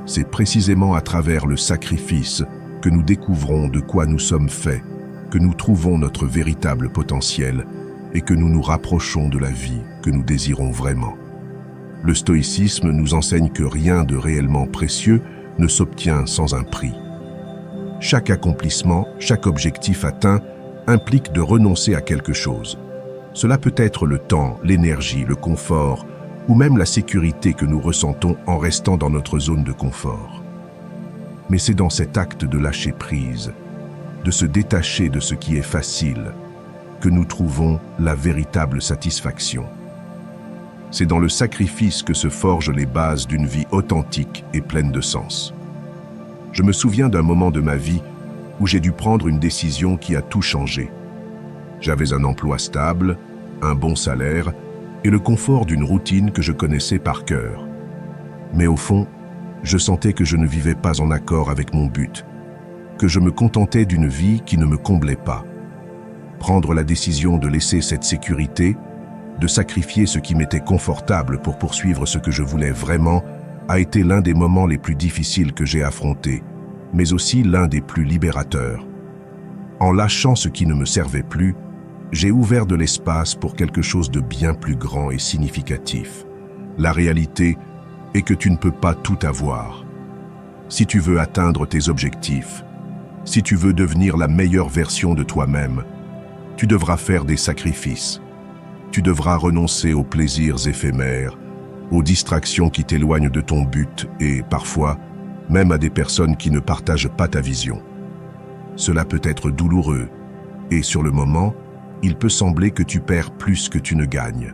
C'est précisément à travers le sacrifice que nous découvrons de quoi nous sommes faits, que nous trouvons notre véritable potentiel et que nous nous rapprochons de la vie que nous désirons vraiment. Le stoïcisme nous enseigne que rien de réellement précieux ne s'obtient sans un prix. Chaque accomplissement, chaque objectif atteint implique de renoncer à quelque chose. Cela peut être le temps, l'énergie, le confort ou même la sécurité que nous ressentons en restant dans notre zone de confort. Mais c'est dans cet acte de lâcher prise, de se détacher de ce qui est facile, que nous trouvons la véritable satisfaction. C'est dans le sacrifice que se forgent les bases d'une vie authentique et pleine de sens. Je me souviens d'un moment de ma vie où j'ai dû prendre une décision qui a tout changé. J'avais un emploi stable, un bon salaire et le confort d'une routine que je connaissais par cœur. Mais au fond, je sentais que je ne vivais pas en accord avec mon but, que je me contentais d'une vie qui ne me comblait pas. Prendre la décision de laisser cette sécurité, de sacrifier ce qui m'était confortable pour poursuivre ce que je voulais vraiment, a été l'un des moments les plus difficiles que j'ai affrontés, mais aussi l'un des plus libérateurs. En lâchant ce qui ne me servait plus, j'ai ouvert de l'espace pour quelque chose de bien plus grand et significatif. La réalité est que tu ne peux pas tout avoir. Si tu veux atteindre tes objectifs, si tu veux devenir la meilleure version de toi-même, tu devras faire des sacrifices. Tu devras renoncer aux plaisirs éphémères, aux distractions qui t'éloignent de ton but et, parfois, même à des personnes qui ne partagent pas ta vision. Cela peut être douloureux et, sur le moment, il peut sembler que tu perds plus que tu ne gagnes.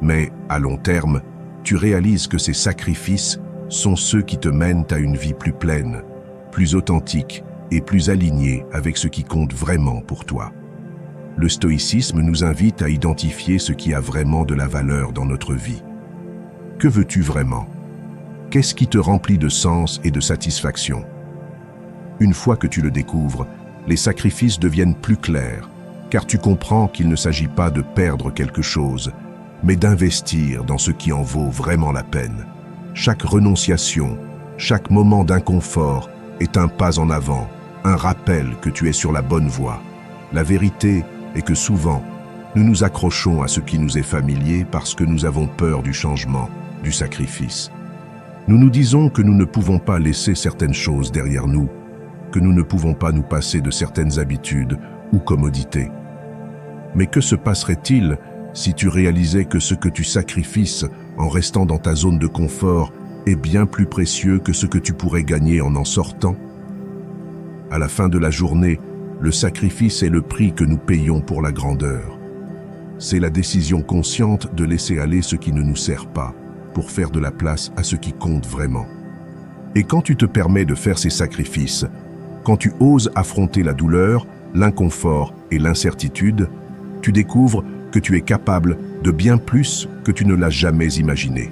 Mais, à long terme, tu réalises que ces sacrifices sont ceux qui te mènent à une vie plus pleine, plus authentique et plus alignée avec ce qui compte vraiment pour toi. Le stoïcisme nous invite à identifier ce qui a vraiment de la valeur dans notre vie. Que veux-tu vraiment? Qu'est-ce qui te remplit de sens et de satisfaction? Une fois que tu le découvres, les sacrifices deviennent plus clairs, car tu comprends qu'il ne s'agit pas de perdre quelque chose, mais d'investir dans ce qui en vaut vraiment la peine. Chaque renonciation, chaque moment d'inconfort est un pas en avant, un rappel que tu es sur la bonne voie. La vérité est que souvent, nous nous accrochons à ce qui nous est familier parce que nous avons peur du changement, du sacrifice. Nous nous disons que nous ne pouvons pas laisser certaines choses derrière nous, que nous ne pouvons pas nous passer de certaines habitudes ou commodités. Mais que se passerait-il si tu réalisais que ce que tu sacrifies en restant dans ta zone de confort est bien plus précieux que ce que tu pourrais gagner en sortant? À la fin de la journée, le sacrifice est le prix que nous payons pour la grandeur. C'est la décision consciente de laisser aller ce qui ne nous sert pas, pour faire de la place à ce qui compte vraiment. Et quand tu te permets de faire ces sacrifices, quand tu oses affronter la douleur, l'inconfort et l'incertitude, tu découvres que tu es capable de bien plus que tu ne l'as jamais imaginé.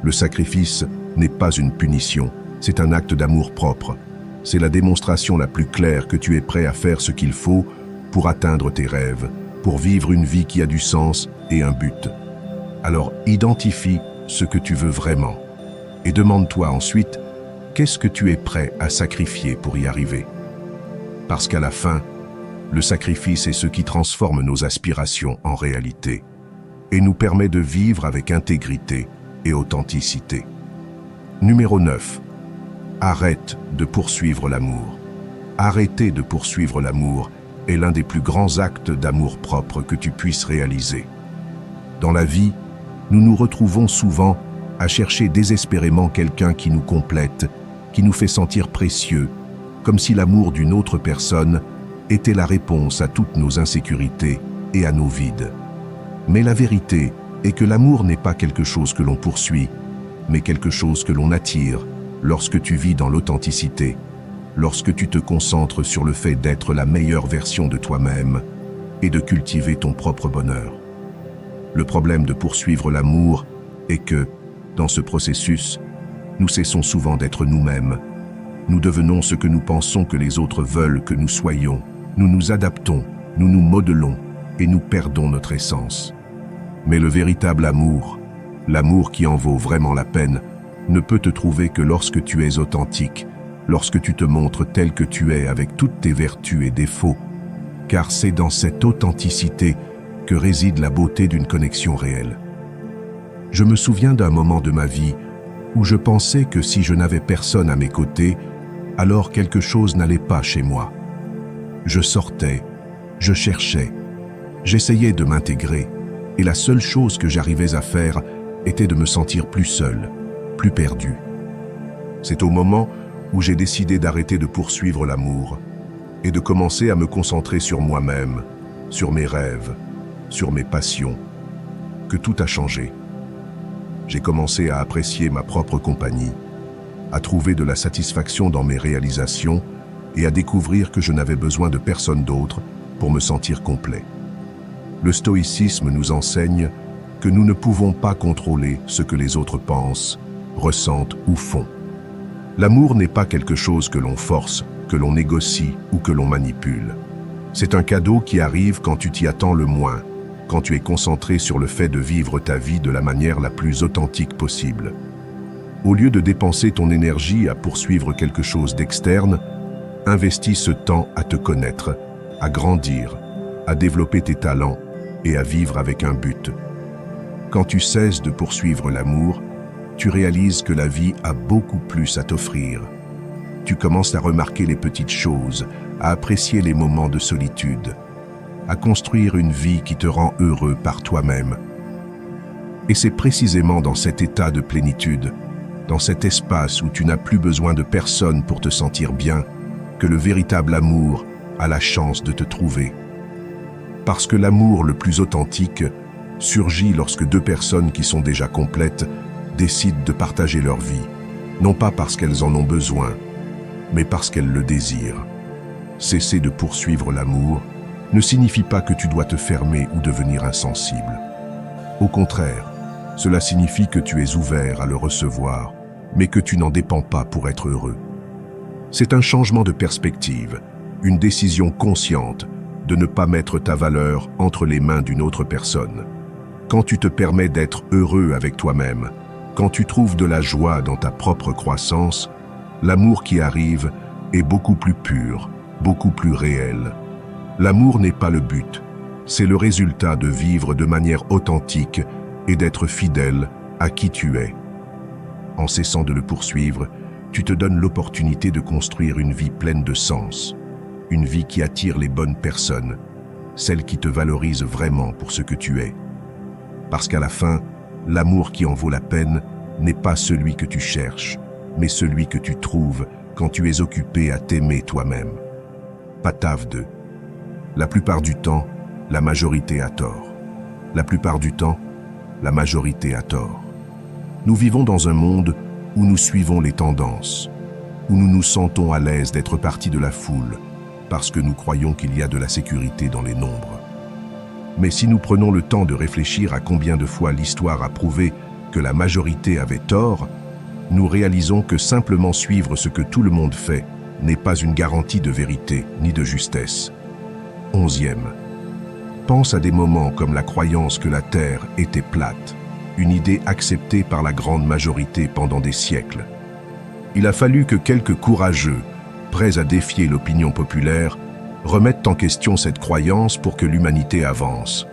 Le sacrifice n'est pas une punition, c'est un acte d'amour-propre. C'est la démonstration la plus claire que tu es prêt à faire ce qu'il faut pour atteindre tes rêves, pour vivre une vie qui a du sens et un but. Alors identifie ce que tu veux vraiment et demande-toi ensuite qu'est-ce que tu es prêt à sacrifier pour y arriver. Parce qu'à la fin, le sacrifice est ce qui transforme nos aspirations en réalité et nous permet de vivre avec intégrité et authenticité. Numéro 9. Arrête de poursuivre l'amour. Arrêter de poursuivre l'amour est l'un des plus grands actes d'amour-propre que tu puisses réaliser. Dans la vie, nous nous retrouvons souvent à chercher désespérément quelqu'un qui nous complète, qui nous fait sentir précieux, comme si l'amour d'une autre personne était la réponse à toutes nos insécurités et à nos vides. Mais la vérité est que l'amour n'est pas quelque chose que l'on poursuit, mais quelque chose que l'on attire lorsque tu vis dans l'authenticité, lorsque tu te concentres sur le fait d'être la meilleure version de toi-même et de cultiver ton propre bonheur. Le problème de poursuivre l'amour est que, dans ce processus, nous cessons souvent d'être nous-mêmes. Nous devenons ce que nous pensons que les autres veulent que nous soyons. Nous nous adaptons, nous nous modelons et nous perdons notre essence. Mais le véritable amour, l'amour qui en vaut vraiment la peine, ne peut te trouver que lorsque tu es authentique, lorsque tu te montres tel que tu es avec toutes tes vertus et défauts, car c'est dans cette authenticité que réside la beauté d'une connexion réelle. Je me souviens d'un moment de ma vie où je pensais que si je n'avais personne à mes côtés, alors quelque chose n'allait pas chez moi. Je sortais, je cherchais, j'essayais de m'intégrer, et la seule chose que j'arrivais à faire était de me sentir plus seul, plus perdu. C'est au moment où j'ai décidé d'arrêter de poursuivre l'amour et de commencer à me concentrer sur moi-même, sur mes rêves, sur mes passions, que tout a changé. J'ai commencé à apprécier ma propre compagnie, à trouver de la satisfaction dans mes réalisations et à découvrir que je n'avais besoin de personne d'autre pour me sentir complet. Le stoïcisme nous enseigne que nous ne pouvons pas contrôler ce que les autres pensent, ressentent ou font. L'amour n'est pas quelque chose que l'on force, que l'on négocie ou que l'on manipule. C'est un cadeau qui arrive quand tu t'y attends le moins, quand tu es concentré sur le fait de vivre ta vie de la manière la plus authentique possible. Au lieu de dépenser ton énergie à poursuivre quelque chose d'externe, investis ce temps à te connaître, à grandir, à développer tes talents et à vivre avec un but. Quand tu cesses de poursuivre l'amour, tu réalises que la vie a beaucoup plus à t'offrir. Tu commences à remarquer les petites choses, à apprécier les moments de solitude, à construire une vie qui te rend heureux par toi-même. Et c'est précisément dans cet état de plénitude, dans cet espace où tu n'as plus besoin de personne pour te sentir bien, que le véritable amour a la chance de te trouver. Parce que l'amour le plus authentique surgit lorsque deux personnes qui sont déjà complètes décident de partager leur vie, non pas parce qu'elles en ont besoin, mais parce qu'elles le désirent. Cesser de poursuivre l'amour ne signifie pas que tu dois te fermer ou devenir insensible. Au contraire, cela signifie que tu es ouvert à le recevoir, mais que tu n'en dépends pas pour être heureux. C'est un changement de perspective, une décision consciente de ne pas mettre ta valeur entre les mains d'une autre personne. Quand tu te permets d'être heureux avec toi-même, quand tu trouves de la joie dans ta propre croissance, l'amour qui arrive est beaucoup plus pur, beaucoup plus réel. L'amour n'est pas le but, c'est le résultat de vivre de manière authentique et d'être fidèle à qui tu es. En cessant de le poursuivre, tu te donnes l'opportunité de construire une vie pleine de sens, une vie qui attire les bonnes personnes, celles qui te valorisent vraiment pour ce que tu es. Parce qu'à la fin, l'amour qui en vaut la peine n'est pas celui que tu cherches, mais celui que tu trouves quand tu es occupé à t'aimer toi-même. Patav 2. La plupart du temps, la majorité a tort. La plupart du temps, la majorité a tort. Nous vivons dans un monde où nous suivons les tendances, où nous nous sentons à l'aise d'être partie de la foule, parce que nous croyons qu'il y a de la sécurité dans les nombres. Mais si nous prenons le temps de réfléchir à combien de fois l'histoire a prouvé que la majorité avait tort, nous réalisons que simplement suivre ce que tout le monde fait n'est pas une garantie de vérité ni de justesse. 11e. Pense à des moments comme la croyance que la Terre était plate, une idée acceptée par la grande majorité pendant des siècles. Il a fallu que quelques courageux, prêts à défier l'opinion populaire, remettent en question cette croyance pour que l'humanité avance.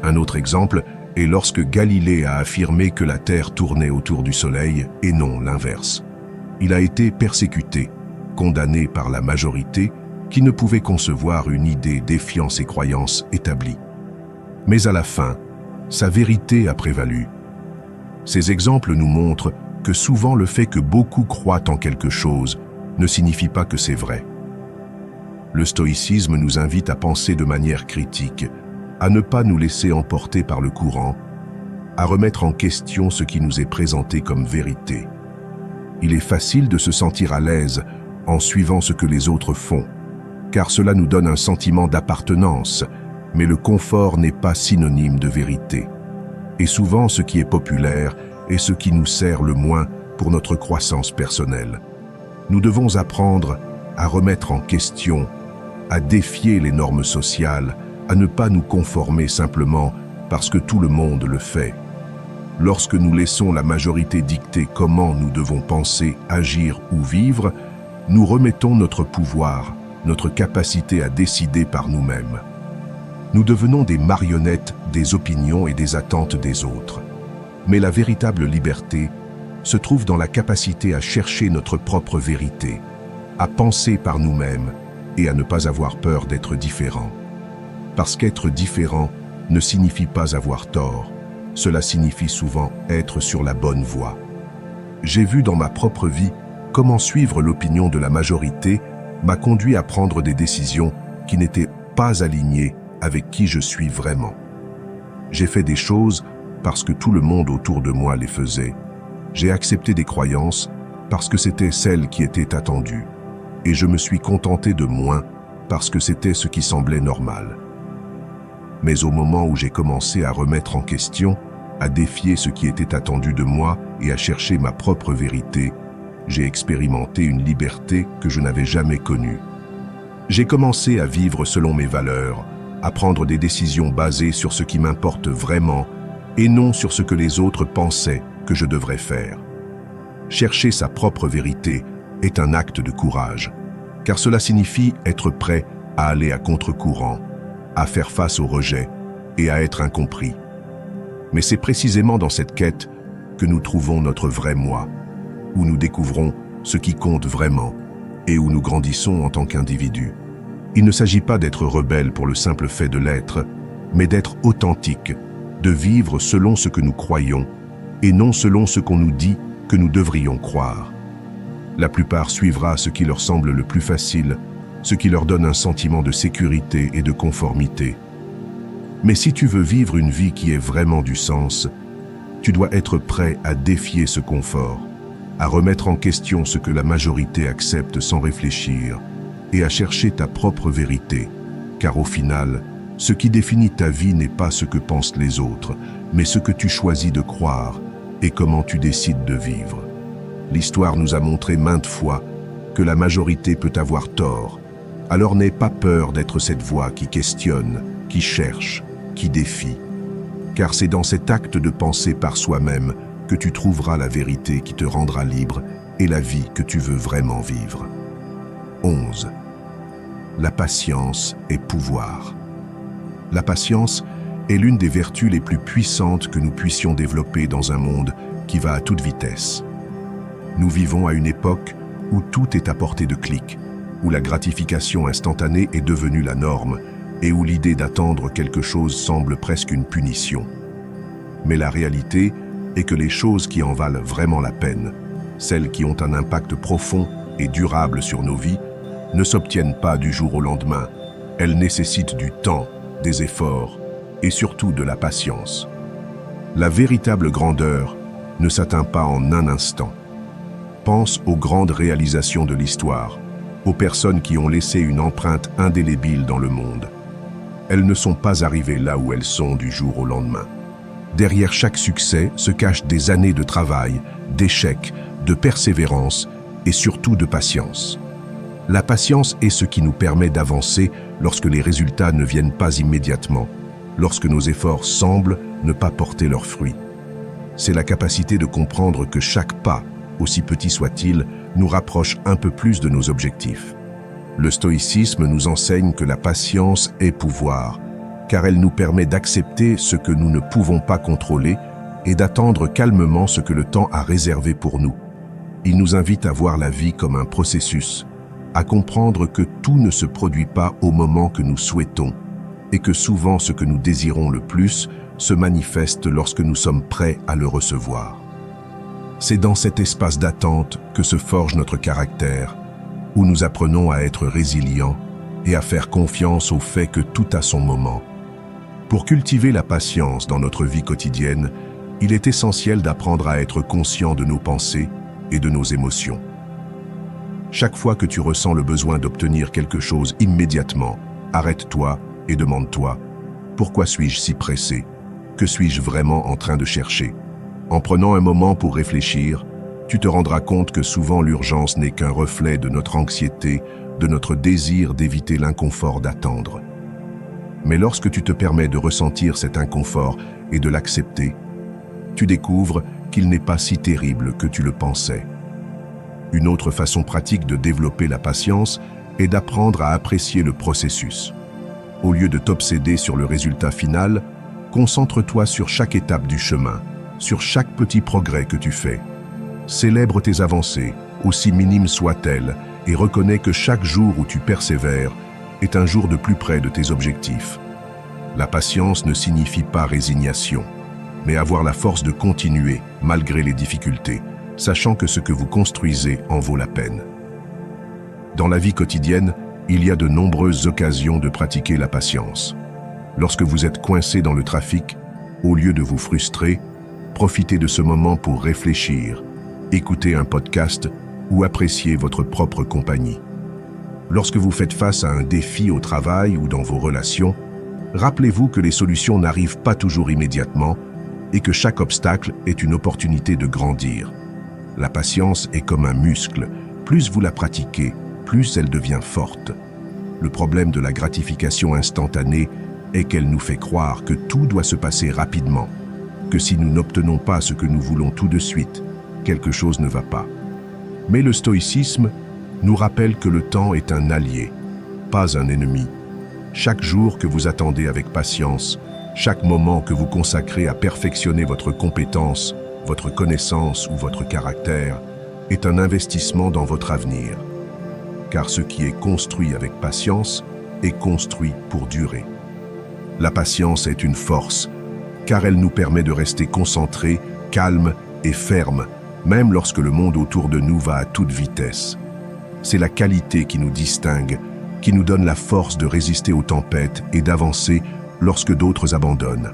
Un autre exemple est lorsque Galilée a affirmé que la Terre tournait autour du Soleil et non l'inverse. Il a été persécuté, condamné par la majorité qui ne pouvait concevoir une idée défiant ses croyances établies. Mais à la fin, sa vérité a prévalu. Ces exemples nous montrent que souvent le fait que beaucoup croient en quelque chose ne signifie pas que c'est vrai. Le stoïcisme nous invite à penser de manière critique, à ne pas nous laisser emporter par le courant, à remettre en question ce qui nous est présenté comme vérité. Il est facile de se sentir à l'aise en suivant ce que les autres font, car cela nous donne un sentiment d'appartenance, mais le confort n'est pas synonyme de vérité. Et souvent, ce qui est populaire est ce qui nous sert le moins pour notre croissance personnelle. Nous devons apprendre à remettre en question, à défier les normes sociales, à ne pas nous conformer simplement parce que tout le monde le fait. Lorsque nous laissons la majorité dicter comment nous devons penser, agir ou vivre, nous remettons notre pouvoir, notre capacité à décider par nous-mêmes. Nous devenons des marionnettes des opinions et des attentes des autres. Mais la véritable liberté se trouve dans la capacité à chercher notre propre vérité, à penser par nous-mêmes et à ne pas avoir peur d'être différent. Parce qu'être différent ne signifie pas avoir tort, cela signifie souvent être sur la bonne voie. J'ai vu dans ma propre vie comment suivre l'opinion de la majorité m'a conduit à prendre des décisions qui n'étaient pas alignées avec qui je suis vraiment. J'ai fait des choses parce que tout le monde autour de moi les faisait. J'ai accepté des croyances parce que c'était celles qui étaient attendues. Et je me suis contenté de moins parce que c'était ce qui semblait normal. Mais au moment où j'ai commencé à remettre en question, à défier ce qui était attendu de moi et à chercher ma propre vérité, j'ai expérimenté une liberté que je n'avais jamais connue. J'ai commencé à vivre selon mes valeurs, à prendre des décisions basées sur ce qui m'importe vraiment et non sur ce que les autres pensaient que je devrais faire. Chercher sa propre vérité est un acte de courage, car cela signifie être prêt à aller à contre-courant, à faire face au rejet et à être incompris. Mais c'est précisément dans cette quête que nous trouvons notre vrai moi, où nous découvrons ce qui compte vraiment et où nous grandissons en tant qu'individus. Il ne s'agit pas d'être rebelle pour le simple fait de l'être, mais d'être authentique, de vivre selon ce que nous croyons et non selon ce qu'on nous dit que nous devrions croire. La plupart suivra ce qui leur semble le plus facile, ce qui leur donne un sentiment de sécurité et de conformité. Mais si tu veux vivre une vie qui ait vraiment du sens, tu dois être prêt à défier ce confort, à remettre en question ce que la majorité accepte sans réfléchir et à chercher ta propre vérité, car au final, ce qui définit ta vie n'est pas ce que pensent les autres, mais ce que tu choisis de croire et comment tu décides de vivre. L'histoire nous a montré maintes fois que la majorité peut avoir tort, alors n'aie pas peur d'être cette voix qui questionne, qui cherche, qui défie, car c'est dans cet acte de penser par soi-même que tu trouveras la vérité qui te rendra libre et la vie que tu veux vraiment vivre. 11. La patience est pouvoir. La patience est l'une des vertus les plus puissantes que nous puissions développer dans un monde qui va à toute vitesse. Nous vivons à une époque où tout est à portée de clic, où la gratification instantanée est devenue la norme et où l'idée d'attendre quelque chose semble presque une punition. Mais la réalité est que les choses qui en valent vraiment la peine, celles qui ont un impact profond et durable sur nos vies, ne s'obtiennent pas du jour au lendemain. Elles nécessitent du temps, des efforts et surtout de la patience. La véritable grandeur ne s'atteint pas en un instant. Pense aux grandes réalisations de l'histoire, aux personnes qui ont laissé une empreinte indélébile dans le monde. Elles ne sont pas arrivées là où elles sont du jour au lendemain. Derrière chaque succès se cachent des années de travail, d'échecs, de persévérance et surtout de patience. La patience est ce qui nous permet d'avancer lorsque les résultats ne viennent pas immédiatement, lorsque nos efforts semblent ne pas porter leurs fruits. C'est la capacité de comprendre que chaque pas, aussi petit soit-il, nous rapproche un peu plus de nos objectifs. Le stoïcisme nous enseigne que la patience est pouvoir, car elle nous permet d'accepter ce que nous ne pouvons pas contrôler et d'attendre calmement ce que le temps a réservé pour nous. Il nous invite à voir la vie comme un processus, à comprendre que tout ne se produit pas au moment que nous souhaitons et que souvent ce que nous désirons le plus se manifeste lorsque nous sommes prêts à le recevoir. C'est dans cet espace d'attente que se forge notre caractère, où nous apprenons à être résilients et à faire confiance au fait que tout a son moment. Pour cultiver la patience dans notre vie quotidienne, il est essentiel d'apprendre à être conscient de nos pensées et de nos émotions. Chaque fois que tu ressens le besoin d'obtenir quelque chose immédiatement, arrête-toi et demande-toi « Pourquoi suis-je si pressé? Que suis-je vraiment en train de chercher ?» En prenant un moment pour réfléchir, tu te rendras compte que souvent l'urgence n'est qu'un reflet de notre anxiété, de notre désir d'éviter l'inconfort d'attendre. Mais lorsque tu te permets de ressentir cet inconfort et de l'accepter, tu découvres qu'il n'est pas si terrible que tu le pensais. Une autre façon pratique de développer la patience est d'apprendre à apprécier le processus. Au lieu de t'obséder sur le résultat final, concentre-toi sur chaque étape du chemin, sur chaque petit progrès que tu fais. Célèbre tes avancées, aussi minimes soient-elles, et reconnais que chaque jour où tu persévères est un jour de plus près de tes objectifs. La patience ne signifie pas résignation, mais avoir la force de continuer malgré les difficultés, sachant que ce que vous construisez en vaut la peine. Dans la vie quotidienne, il y a de nombreuses occasions de pratiquer la patience. Lorsque vous êtes coincé dans le trafic, au lieu de vous frustrer, profitez de ce moment pour réfléchir, écouter un podcast ou apprécier votre propre compagnie. Lorsque vous faites face à un défi au travail ou dans vos relations, rappelez-vous que les solutions n'arrivent pas toujours immédiatement et que chaque obstacle est une opportunité de grandir. La patience est comme un muscle. Plus vous la pratiquez, plus elle devient forte. Le problème de la gratification instantanée est qu'elle nous fait croire que tout doit se passer rapidement, que si nous n'obtenons pas ce que nous voulons tout de suite, quelque chose ne va pas. Mais le stoïcisme nous rappelle que le temps est un allié, pas un ennemi. Chaque jour que vous attendez avec patience, chaque moment que vous consacrez à perfectionner votre compétence, votre connaissance ou votre caractère, est un investissement dans votre avenir. Car ce qui est construit avec patience est construit pour durer. La patience est une force, car elle nous permet de rester concentrés, calmes et fermes, même lorsque le monde autour de nous va à toute vitesse. C'est la qualité qui nous distingue, qui nous donne la force de résister aux tempêtes et d'avancer lorsque d'autres abandonnent.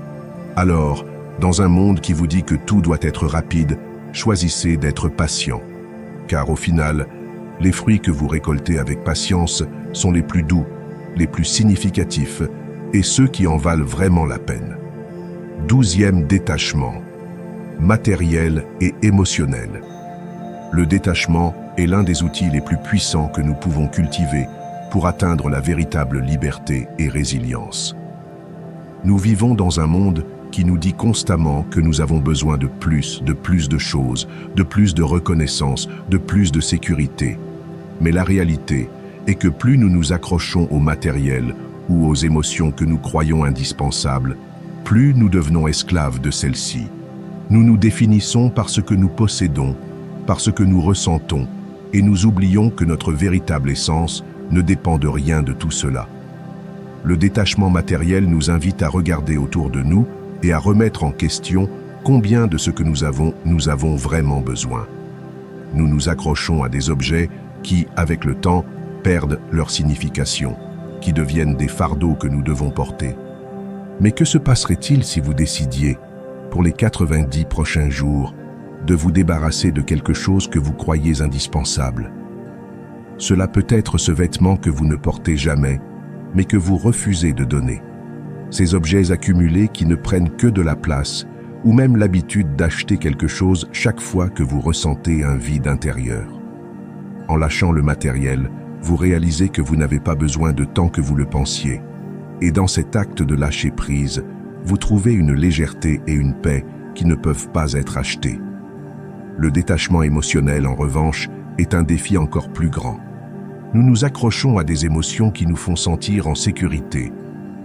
Alors, dans un monde qui vous dit que tout doit être rapide, choisissez d'être patient. Car au final, les fruits que vous récoltez avec patience sont les plus doux, les plus significatifs et ceux qui en valent vraiment la peine. 12e détachement, matériel et émotionnel. Le détachement est l'un des outils les plus puissants que nous pouvons cultiver pour atteindre la véritable liberté et résilience. Nous vivons dans un monde qui nous dit constamment que nous avons besoin de plus de choses, de plus de reconnaissance, de plus de sécurité. Mais la réalité est que plus nous nous accrochons au matériel ou aux émotions que nous croyons indispensables, plus nous devenons esclaves de celles-ci. Nous nous définissons par ce que nous possédons, par ce que nous ressentons, et nous oublions que notre véritable essence ne dépend de rien de tout cela. Le détachement matériel nous invite à regarder autour de nous et à remettre en question combien de ce que nous avons vraiment besoin. Nous nous accrochons à des objets qui, avec le temps, perdent leur signification, qui deviennent des fardeaux que nous devons porter. Mais que se passerait-il si vous décidiez, pour les 90 prochains jours, de vous débarrasser de quelque chose que vous croyez indispensable? Cela peut être ce vêtement que vous ne portez jamais, mais que vous refusez de donner. Ces objets accumulés qui ne prennent que de la place, ou même l'habitude d'acheter quelque chose chaque fois que vous ressentez un vide intérieur. En lâchant le matériel, vous réalisez que vous n'avez pas besoin de tant que vous le pensiez. Et dans cet acte de lâcher prise, vous trouvez une légèreté et une paix qui ne peuvent pas être achetées. Le détachement émotionnel, en revanche, est un défi encore plus grand. Nous nous accrochons à des émotions qui nous font sentir en sécurité,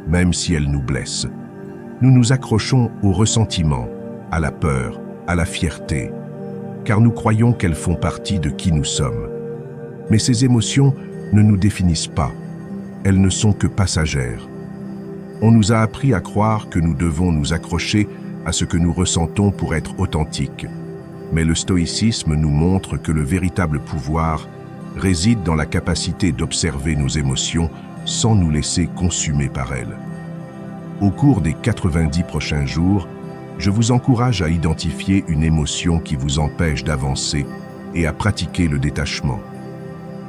même si elles nous blessent. Nous nous accrochons au ressentiment, à la peur, à la fierté, car nous croyons qu'elles font partie de qui nous sommes. Mais ces émotions ne nous définissent pas, elles ne sont que passagères. On nous a appris à croire que nous devons nous accrocher à ce que nous ressentons pour être authentiques. Mais le stoïcisme nous montre que le véritable pouvoir réside dans la capacité d'observer nos émotions sans nous laisser consumer par elles. Au cours des 90 prochains jours, je vous encourage à identifier une émotion qui vous empêche d'avancer et à pratiquer le détachement.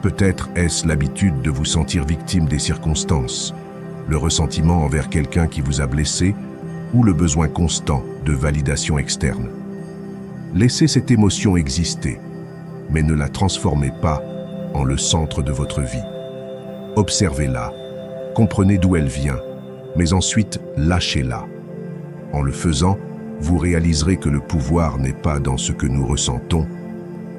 Peut-être est-ce l'habitude de vous sentir victime des circonstances, le ressentiment envers quelqu'un qui vous a blessé ou le besoin constant de validation externe. Laissez cette émotion exister, mais ne la transformez pas en le centre de votre vie. Observez-la, comprenez d'où elle vient, mais ensuite lâchez-la. En le faisant, vous réaliserez que le pouvoir n'est pas dans ce que nous ressentons,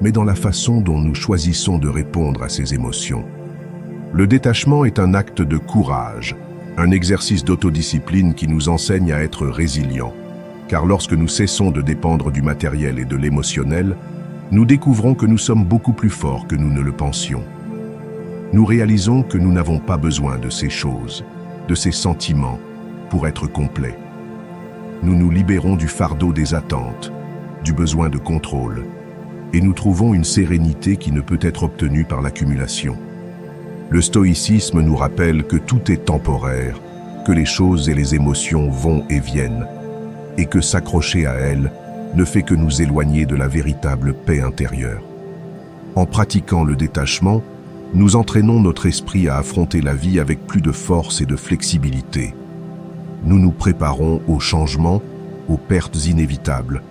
mais dans la façon dont nous choisissons de répondre à ces émotions. Le détachement est un acte de courage, un exercice d'autodiscipline qui nous enseigne à être résilients. Car lorsque nous cessons de dépendre du matériel et de l'émotionnel, nous découvrons que nous sommes beaucoup plus forts que nous ne le pensions. Nous réalisons que nous n'avons pas besoin de ces choses, de ces sentiments, pour être complets. Nous nous libérons du fardeau des attentes, du besoin de contrôle, et nous trouvons une sérénité qui ne peut être obtenue par l'accumulation. Le stoïcisme nous rappelle que tout est temporaire, que les choses et les émotions vont et viennent, et que s'accrocher à elles ne fait que nous éloigner de la véritable paix intérieure. En pratiquant le détachement, nous entraînons notre esprit à affronter la vie avec plus de force et de flexibilité. Nous nous préparons au changement aux pertes inévitables,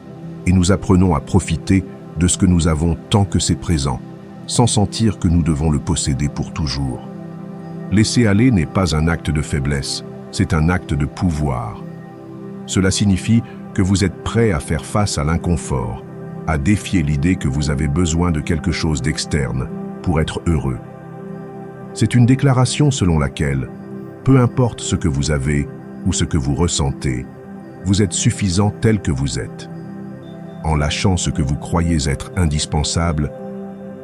et nous apprenons à profiter de ce que nous avons tant que c'est présent, sans sentir que nous devons le posséder pour toujours. Laisser aller n'est pas un acte de faiblesse, c'est un acte de pouvoir. Cela signifie que vous êtes prêt à faire face à l'inconfort, à défier l'idée que vous avez besoin de quelque chose d'externe pour être heureux. C'est une déclaration selon laquelle, peu importe ce que vous avez ou ce que vous ressentez, vous êtes suffisant tel que vous êtes. En lâchant ce que vous croyez être indispensable,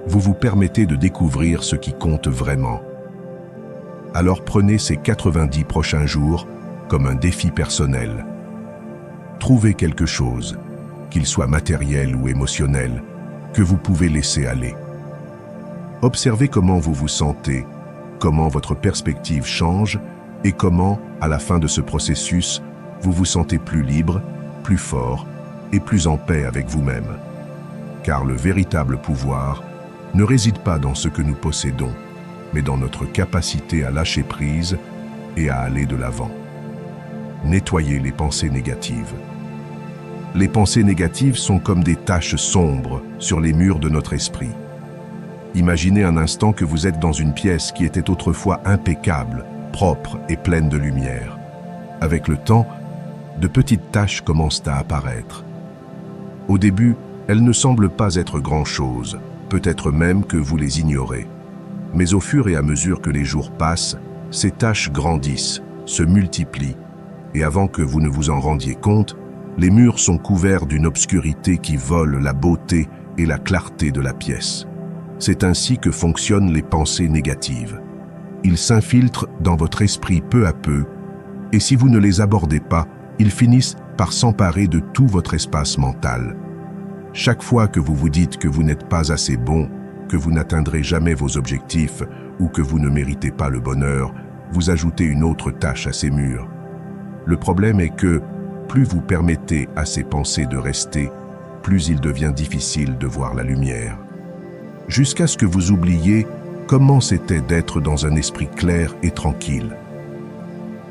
vous vous permettez de découvrir ce qui compte vraiment. Alors prenez ces 90 prochains jours comme un défi personnel. Trouvez quelque chose, qu'il soit matériel ou émotionnel, que vous pouvez laisser aller. Observez comment vous vous sentez, comment votre perspective change et comment, à la fin de ce processus, vous vous sentez plus libre, plus fort et plus en paix avec vous-même. Car le véritable pouvoir ne réside pas dans ce que nous possédons, mais dans notre capacité à lâcher prise et à aller de l'avant. Nettoyez les pensées négatives. Les pensées négatives sont comme des taches sombres sur les murs de notre esprit. Imaginez un instant que vous êtes dans une pièce qui était autrefois impeccable, propre et pleine de lumière. Avec le temps, de petites taches commencent à apparaître. Au début, elles ne semblent pas être grand-chose, peut-être même que vous les ignorez. Mais au fur et à mesure que les jours passent, ces taches grandissent, se multiplient, et avant que vous ne vous en rendiez compte, les murs sont couverts d'une obscurité qui vole la beauté et la clarté de la pièce. C'est ainsi que fonctionnent les pensées négatives. Ils s'infiltrent dans votre esprit peu à peu, et si vous ne les abordez pas, ils finissent par s'emparer de tout votre espace mental. Chaque fois que vous vous dites que vous n'êtes pas assez bon, que vous n'atteindrez jamais vos objectifs ou que vous ne méritez pas le bonheur, vous ajoutez une autre tâche à ces murs. Le problème est que, plus vous permettez à ces pensées de rester, plus il devient difficile de voir la lumière. Jusqu'à ce que vous oubliez comment c'était d'être dans un esprit clair et tranquille.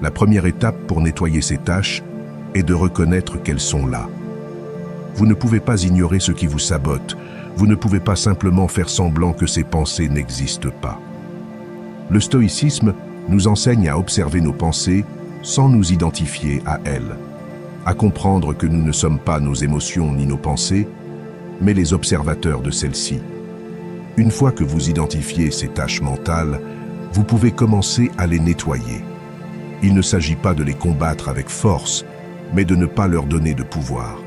La première étape pour nettoyer ces tâches est de reconnaître qu'elles sont là. Vous ne pouvez pas ignorer ce qui vous sabote. Vous ne pouvez pas simplement faire semblant que ces pensées n'existent pas. Le stoïcisme nous enseigne à observer nos pensées sans nous identifier à elles, à comprendre que nous ne sommes pas nos émotions ni nos pensées, mais les observateurs de celles-ci. Une fois que vous identifiez ces tâches mentales, vous pouvez commencer à les nettoyer. Il ne s'agit pas de les combattre avec force, mais de ne pas leur donner de pouvoir.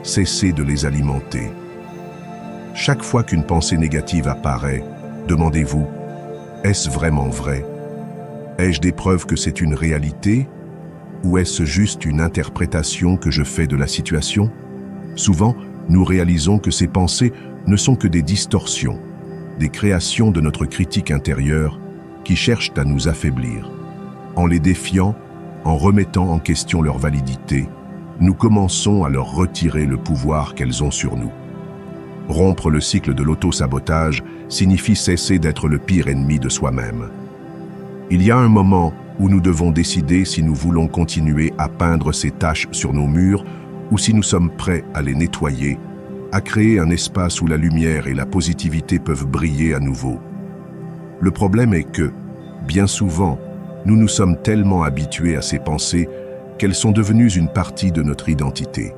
Cessez de les alimenter. Chaque fois qu'une pensée négative apparaît, demandez-vous, est-ce vraiment vrai? Ai-je des preuves que c'est une réalité? Ou est-ce juste une interprétation que je fais de la situation? Souvent, nous réalisons que ces pensées ne sont que des distorsions, des créations de notre critique intérieure qui cherchent à nous affaiblir. En les défiant, en remettant en question leur validité, nous commençons à leur retirer le pouvoir qu'elles ont sur nous. Rompre le cycle de l'auto-sabotage signifie cesser d'être le pire ennemi de soi-même. Il y a un moment où nous devons décider si nous voulons continuer à peindre ces taches sur nos murs ou si nous sommes prêts à les nettoyer, à créer un espace où la lumière et la positivité peuvent briller à nouveau. Le problème est que, bien souvent, nous nous sommes tellement habitués à ces pensées qu'elles sont devenues une partie de notre identité.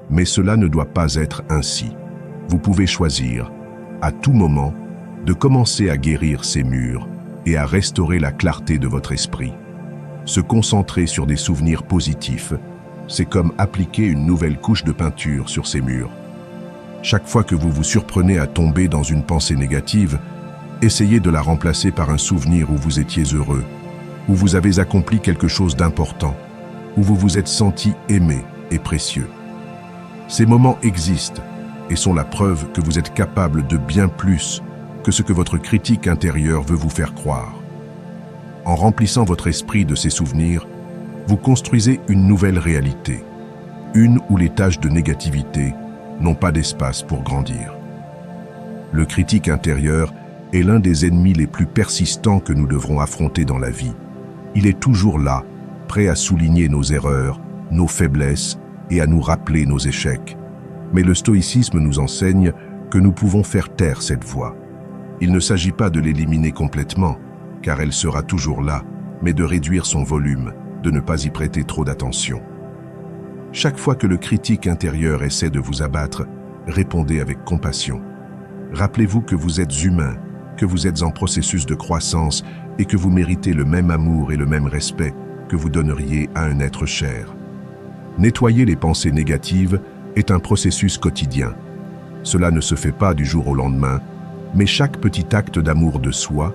Mais cela ne doit pas être ainsi. Vous pouvez choisir, à tout moment, de commencer à guérir ces murs et à restaurer la clarté de votre esprit. Se concentrer sur des souvenirs positifs, c'est comme appliquer une nouvelle couche de peinture sur ces murs. Chaque fois que vous vous surprenez à tomber dans une pensée négative, essayez de la remplacer par un souvenir où vous étiez heureux, où vous avez accompli quelque chose d'important, où vous vous êtes senti aimé et précieux. Ces moments existent et sont la preuve que vous êtes capable de bien plus que ce que votre critique intérieure veut vous faire croire. En remplissant votre esprit de ces souvenirs, vous construisez une nouvelle réalité, une où les tâches de négativité n'ont pas d'espace pour grandir. Le critique intérieur est l'un des ennemis les plus persistants que nous devrons affronter dans la vie. Il est toujours là, prêt à souligner nos erreurs, nos faiblesses et à nous rappeler nos échecs. Mais le stoïcisme nous enseigne que nous pouvons faire taire cette voix. Il ne s'agit pas de l'éliminer complètement, car elle sera toujours là, mais de réduire son volume, de ne pas y prêter trop d'attention. Chaque fois que le critique intérieur essaie de vous abattre, répondez avec compassion. Rappelez-vous que vous êtes humain, que vous êtes en processus de croissance et que vous méritez le même amour et le même respect que vous donneriez à un être cher. Nettoyer les pensées négatives est un processus quotidien. Cela ne se fait pas du jour au lendemain, mais chaque petit acte d'amour de soi,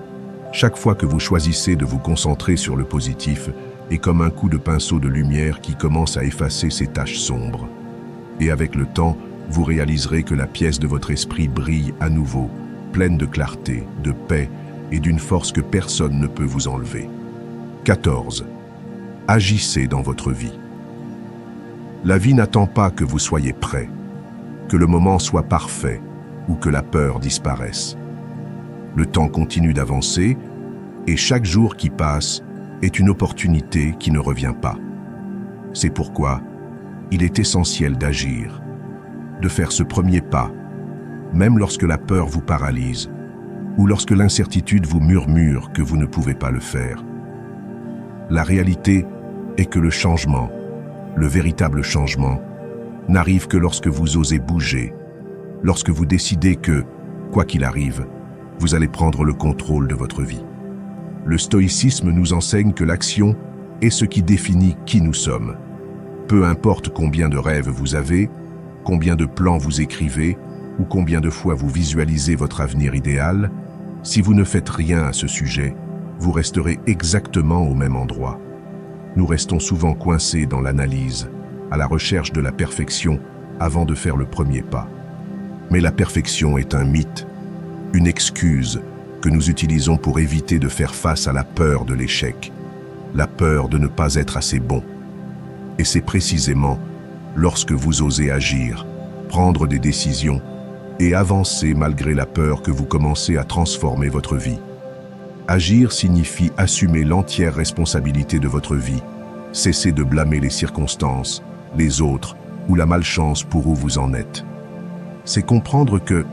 chaque fois que vous choisissez de vous concentrer sur le positif, est comme un coup de pinceau de lumière qui commence à effacer ces taches sombres. Et avec le temps, vous réaliserez que la pièce de votre esprit brille à nouveau, pleine de clarté, de paix et d'une force que personne ne peut vous enlever. 14. Agissez dans votre vie. La vie n'attend pas que vous soyez prêt, que le moment soit parfait ou que la peur disparaisse. Le temps continue d'avancer et chaque jour qui passe est une opportunité qui ne revient pas. C'est pourquoi il est essentiel d'agir, de faire ce premier pas, même lorsque la peur vous paralyse ou lorsque l'incertitude vous murmure que vous ne pouvez pas le faire. La réalité est que le changement, le véritable changement, n'arrive que lorsque vous osez bouger, lorsque vous décidez que, quoi qu'il arrive, vous allez prendre le contrôle de votre vie. Le stoïcisme nous enseigne que l'action est ce qui définit qui nous sommes. Peu importe combien de rêves vous avez, combien de plans vous écrivez ou combien de fois vous visualisez votre avenir idéal, si vous ne faites rien à ce sujet, vous resterez exactement au même endroit. Nous restons souvent coincés dans l'analyse, à la recherche de la perfection avant de faire le premier pas. Mais la perfection est un mythe, une excuse que nous utilisons pour éviter de faire face à la peur de l'échec, la peur de ne pas être assez bon. Et c'est précisément lorsque vous osez agir, prendre des décisions et avancer malgré la peur que vous commencez à transformer votre vie. Agir signifie assumer l'entière responsabilité de votre vie, cesser de blâmer les circonstances, les autres ou la malchance pour où vous en êtes. C'est comprendre que,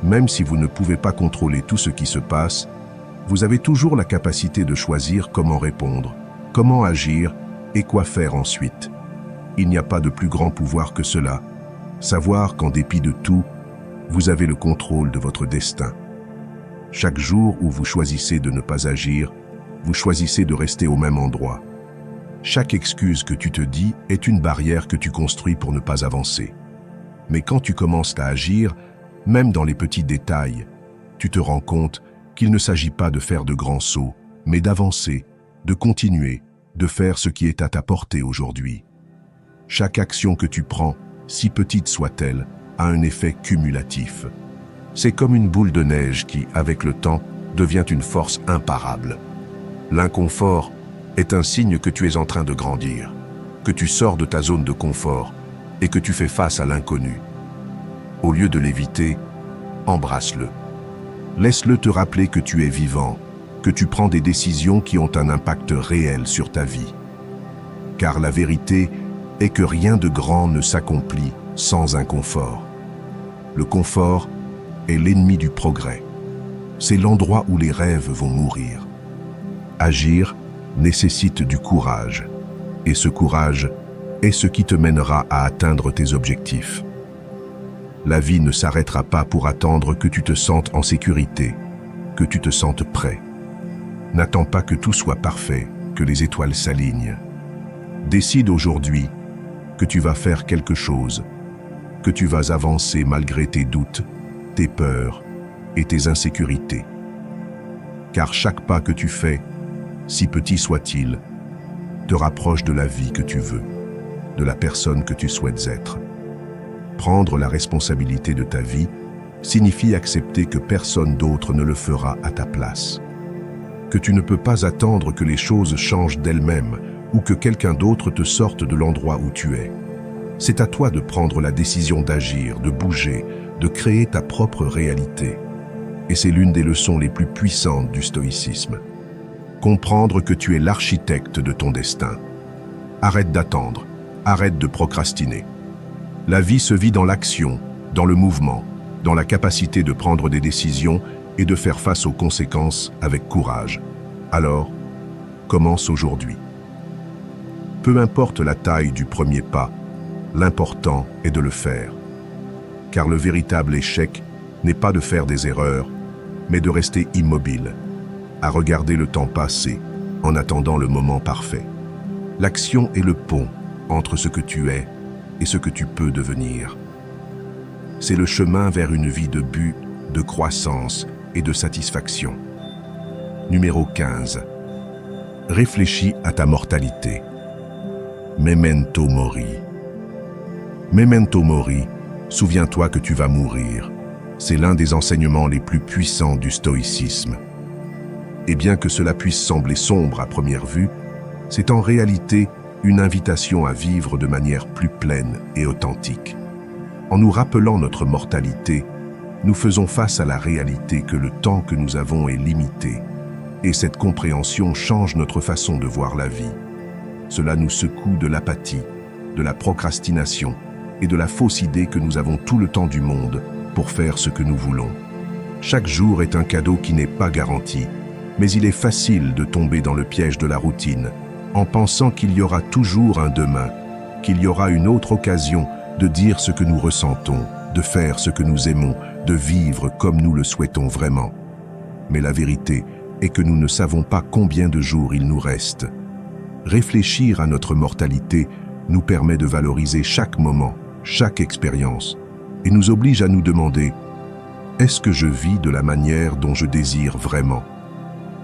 même si vous ne pouvez pas contrôler tout ce qui se passe, vous avez toujours la capacité de choisir comment répondre, comment agir et quoi faire ensuite. Il n'y a pas de plus grand pouvoir que cela. Savoir qu'en dépit de tout, vous avez le contrôle de votre destin. Chaque jour où vous choisissez de ne pas agir, vous choisissez de rester au même endroit. Chaque excuse que tu te dis est une barrière que tu construis pour ne pas avancer. Mais quand tu commences à agir, même dans les petits détails, tu te rends compte qu'il ne s'agit pas de faire de grands sauts, mais d'avancer, de continuer, de faire ce qui est à ta portée aujourd'hui. Chaque action que tu prends, si petite soit-elle, a un effet cumulatif. C'est comme une boule de neige qui, avec le temps, devient une force imparable. L'inconfort est un signe que tu es en train de grandir, que tu sors de ta zone de confort et que tu fais face à l'inconnu. Au lieu de l'éviter, embrasse-le. Laisse-le te rappeler que tu es vivant, que tu prends des décisions qui ont un impact réel sur ta vie. Car la vérité est que rien de grand ne s'accomplit sans inconfort. Le confort est l'ennemi du progrès. C'est l'endroit où les rêves vont mourir. Agir nécessite du courage, et ce courage est ce qui te mènera à atteindre tes objectifs. La vie ne s'arrêtera pas pour attendre que tu te sentes en sécurité, que tu te sentes prêt. N'attends pas que tout soit parfait, que les étoiles s'alignent. Décide aujourd'hui que tu vas faire quelque chose, que tu vas avancer malgré tes doutes, tes peurs et tes insécurités. Car chaque pas que tu fais, si petit soit-il, te rapproche de la vie que tu veux, de la personne que tu souhaites être. Prendre la responsabilité de ta vie signifie accepter que personne d'autre ne le fera à ta place. Que tu ne peux pas attendre que les choses changent d'elles-mêmes ou que quelqu'un d'autre te sorte de l'endroit où tu es. C'est à toi de prendre la décision d'agir, de bouger, de créer ta propre réalité. Et c'est l'une des leçons les plus puissantes du stoïcisme. Comprendre que tu es l'architecte de ton destin. Arrête d'attendre. arrête de procrastiner. La vie se vit dans l'action, dans le mouvement, dans la capacité de prendre des décisions et de faire face aux conséquences avec courage. Alors, commence aujourd'hui. Peu importe la taille du premier pas, l'important est de le faire. Car le véritable échec n'est pas de faire des erreurs, mais de rester immobile, à regarder le temps passer, en attendant le moment parfait. L'action est le pont entre ce que tu es et ce que tu peux devenir. C'est le chemin vers une vie de but, de croissance et de satisfaction. Numéro 15. Réfléchis à ta mortalité. Memento mori. Memento mori, souviens-toi que tu vas mourir. C'est l'un des enseignements les plus puissants du stoïcisme. Et bien que cela puisse sembler sombre à première vue, c'est en réalité une invitation à vivre de manière plus pleine et authentique. En nous rappelant notre mortalité, nous faisons face à la réalité que le temps que nous avons est limité, et cette compréhension change notre façon de voir la vie. Cela nous secoue de l'apathie, de la procrastination et de la fausse idée que nous avons tout le temps du monde pour faire ce que nous voulons. Chaque jour est un cadeau qui n'est pas garanti, mais il est facile de tomber dans le piège de la routine, en pensant qu'il y aura toujours un demain, qu'il y aura une autre occasion de dire ce que nous ressentons, de faire ce que nous aimons, de vivre comme nous le souhaitons vraiment. Mais la vérité est que nous ne savons pas combien de jours il nous reste. Réfléchir à notre mortalité nous permet de valoriser chaque moment, chaque expérience, et nous oblige à nous demander: est-ce que je vis de la manière dont je désire vraiment?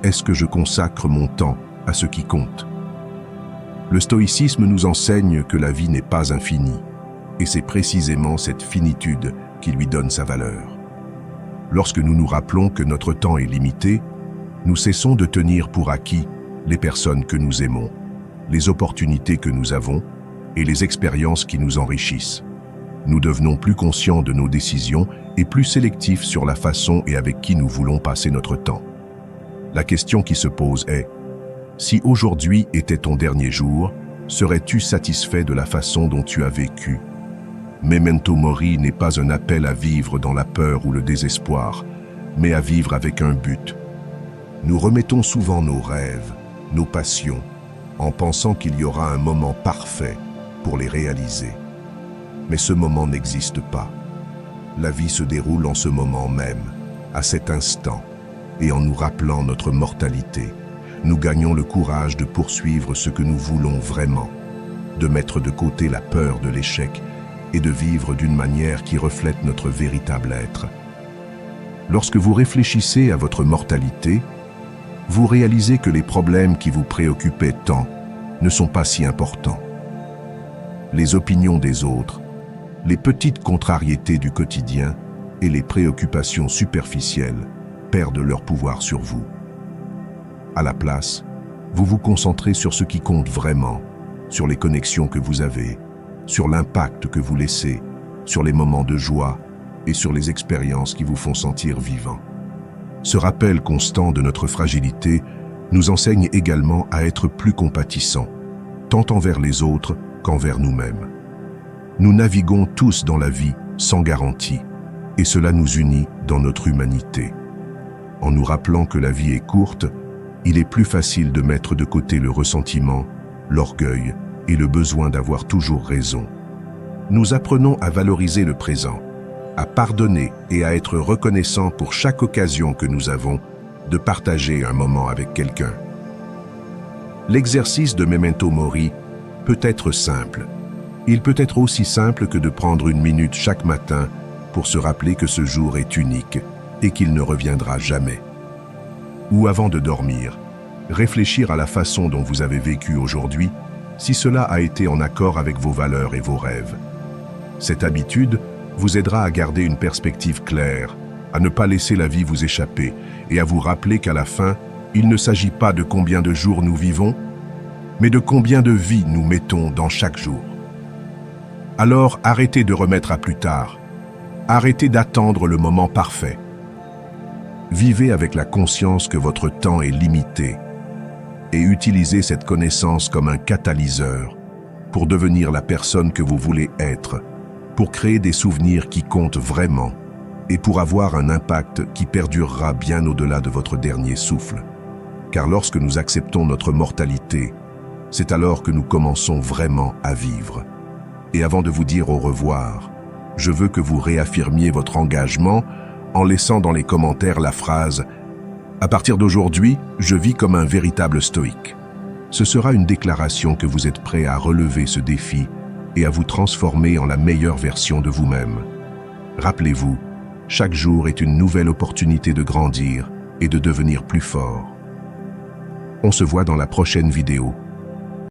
Est-ce que je consacre mon temps à ce qui compte? Le stoïcisme nous enseigne que la vie n'est pas infinie, et c'est précisément cette finitude qui lui donne sa valeur. Lorsque nous nous rappelons que notre temps est limité, nous cessons de tenir pour acquis les personnes que nous aimons, les opportunités que nous avons et les expériences qui nous enrichissent. Nous devenons plus conscients de nos décisions et plus sélectifs sur la façon et avec qui nous voulons passer notre temps. La question qui se pose est: si aujourd'hui était ton dernier jour, serais-tu satisfait de la façon dont tu as vécu? Memento mori n'est pas un appel à vivre dans la peur ou le désespoir, mais à vivre avec un but. Nous remettons souvent nos rêves, nos passions, en pensant qu'il y aura un moment parfait pour les réaliser. Mais ce moment n'existe pas. La vie se déroule en ce moment même, à cet instant, et en nous rappelant notre mortalité, nous gagnons le courage de poursuivre ce que nous voulons vraiment, de mettre de côté la peur de l'échec et de vivre d'une manière qui reflète notre véritable être. Lorsque vous réfléchissez à votre mortalité, vous réalisez que les problèmes qui vous préoccupaient tant ne sont pas si importants. Les opinions des autres, les petites contrariétés du quotidien et les préoccupations superficielles perdent leur pouvoir sur vous. À la place, vous vous concentrez sur ce qui compte vraiment, sur les connexions que vous avez, sur l'impact que vous laissez, sur les moments de joie et sur les expériences qui vous font sentir vivant. Ce rappel constant de notre fragilité nous enseigne également à être plus compatissants, tant envers les autres qu'envers nous-mêmes. Nous naviguons tous dans la vie sans garantie, et cela nous unit dans notre humanité. En nous rappelant que la vie est courte, il est plus facile de mettre de côté le ressentiment, l'orgueil et le besoin d'avoir toujours raison. Nous apprenons à valoriser le présent, à pardonner et à être reconnaissants pour chaque occasion que nous avons de partager un moment avec quelqu'un. L'exercice de Memento Mori peut être simple. Il peut être aussi simple que de prendre une minute chaque matin pour se rappeler que ce jour est unique et qu'il ne reviendra jamais. Ou avant de dormir, réfléchir à la façon dont vous avez vécu aujourd'hui, si cela a été en accord avec vos valeurs et vos rêves. Cette habitude vous aidera à garder une perspective claire, à ne pas laisser la vie vous échapper et à vous rappeler qu'à la fin, il ne s'agit pas de combien de jours nous vivons, mais de combien de vies nous mettons dans chaque jour. Alors arrêtez de remettre à plus tard, arrêtez d'attendre le moment parfait. Vivez avec la conscience que votre temps est limité et utilisez cette connaissance comme un catalyseur pour devenir la personne que vous voulez être, pour créer des souvenirs qui comptent vraiment et pour avoir un impact qui perdurera bien au-delà de votre dernier souffle. Car lorsque nous acceptons notre mortalité, c'est alors que nous commençons vraiment à vivre. Et avant de vous dire au revoir, je veux que vous réaffirmiez votre engagement en laissant dans les commentaires la phrase « À partir d'aujourd'hui, je vis comme un véritable stoïque ». Ce sera une déclaration que vous êtes prêt à relever ce défi et à vous transformer en la meilleure version de vous-même. Rappelez-vous, chaque jour est une nouvelle opportunité de grandir et de devenir plus fort. On se voit dans la prochaine vidéo.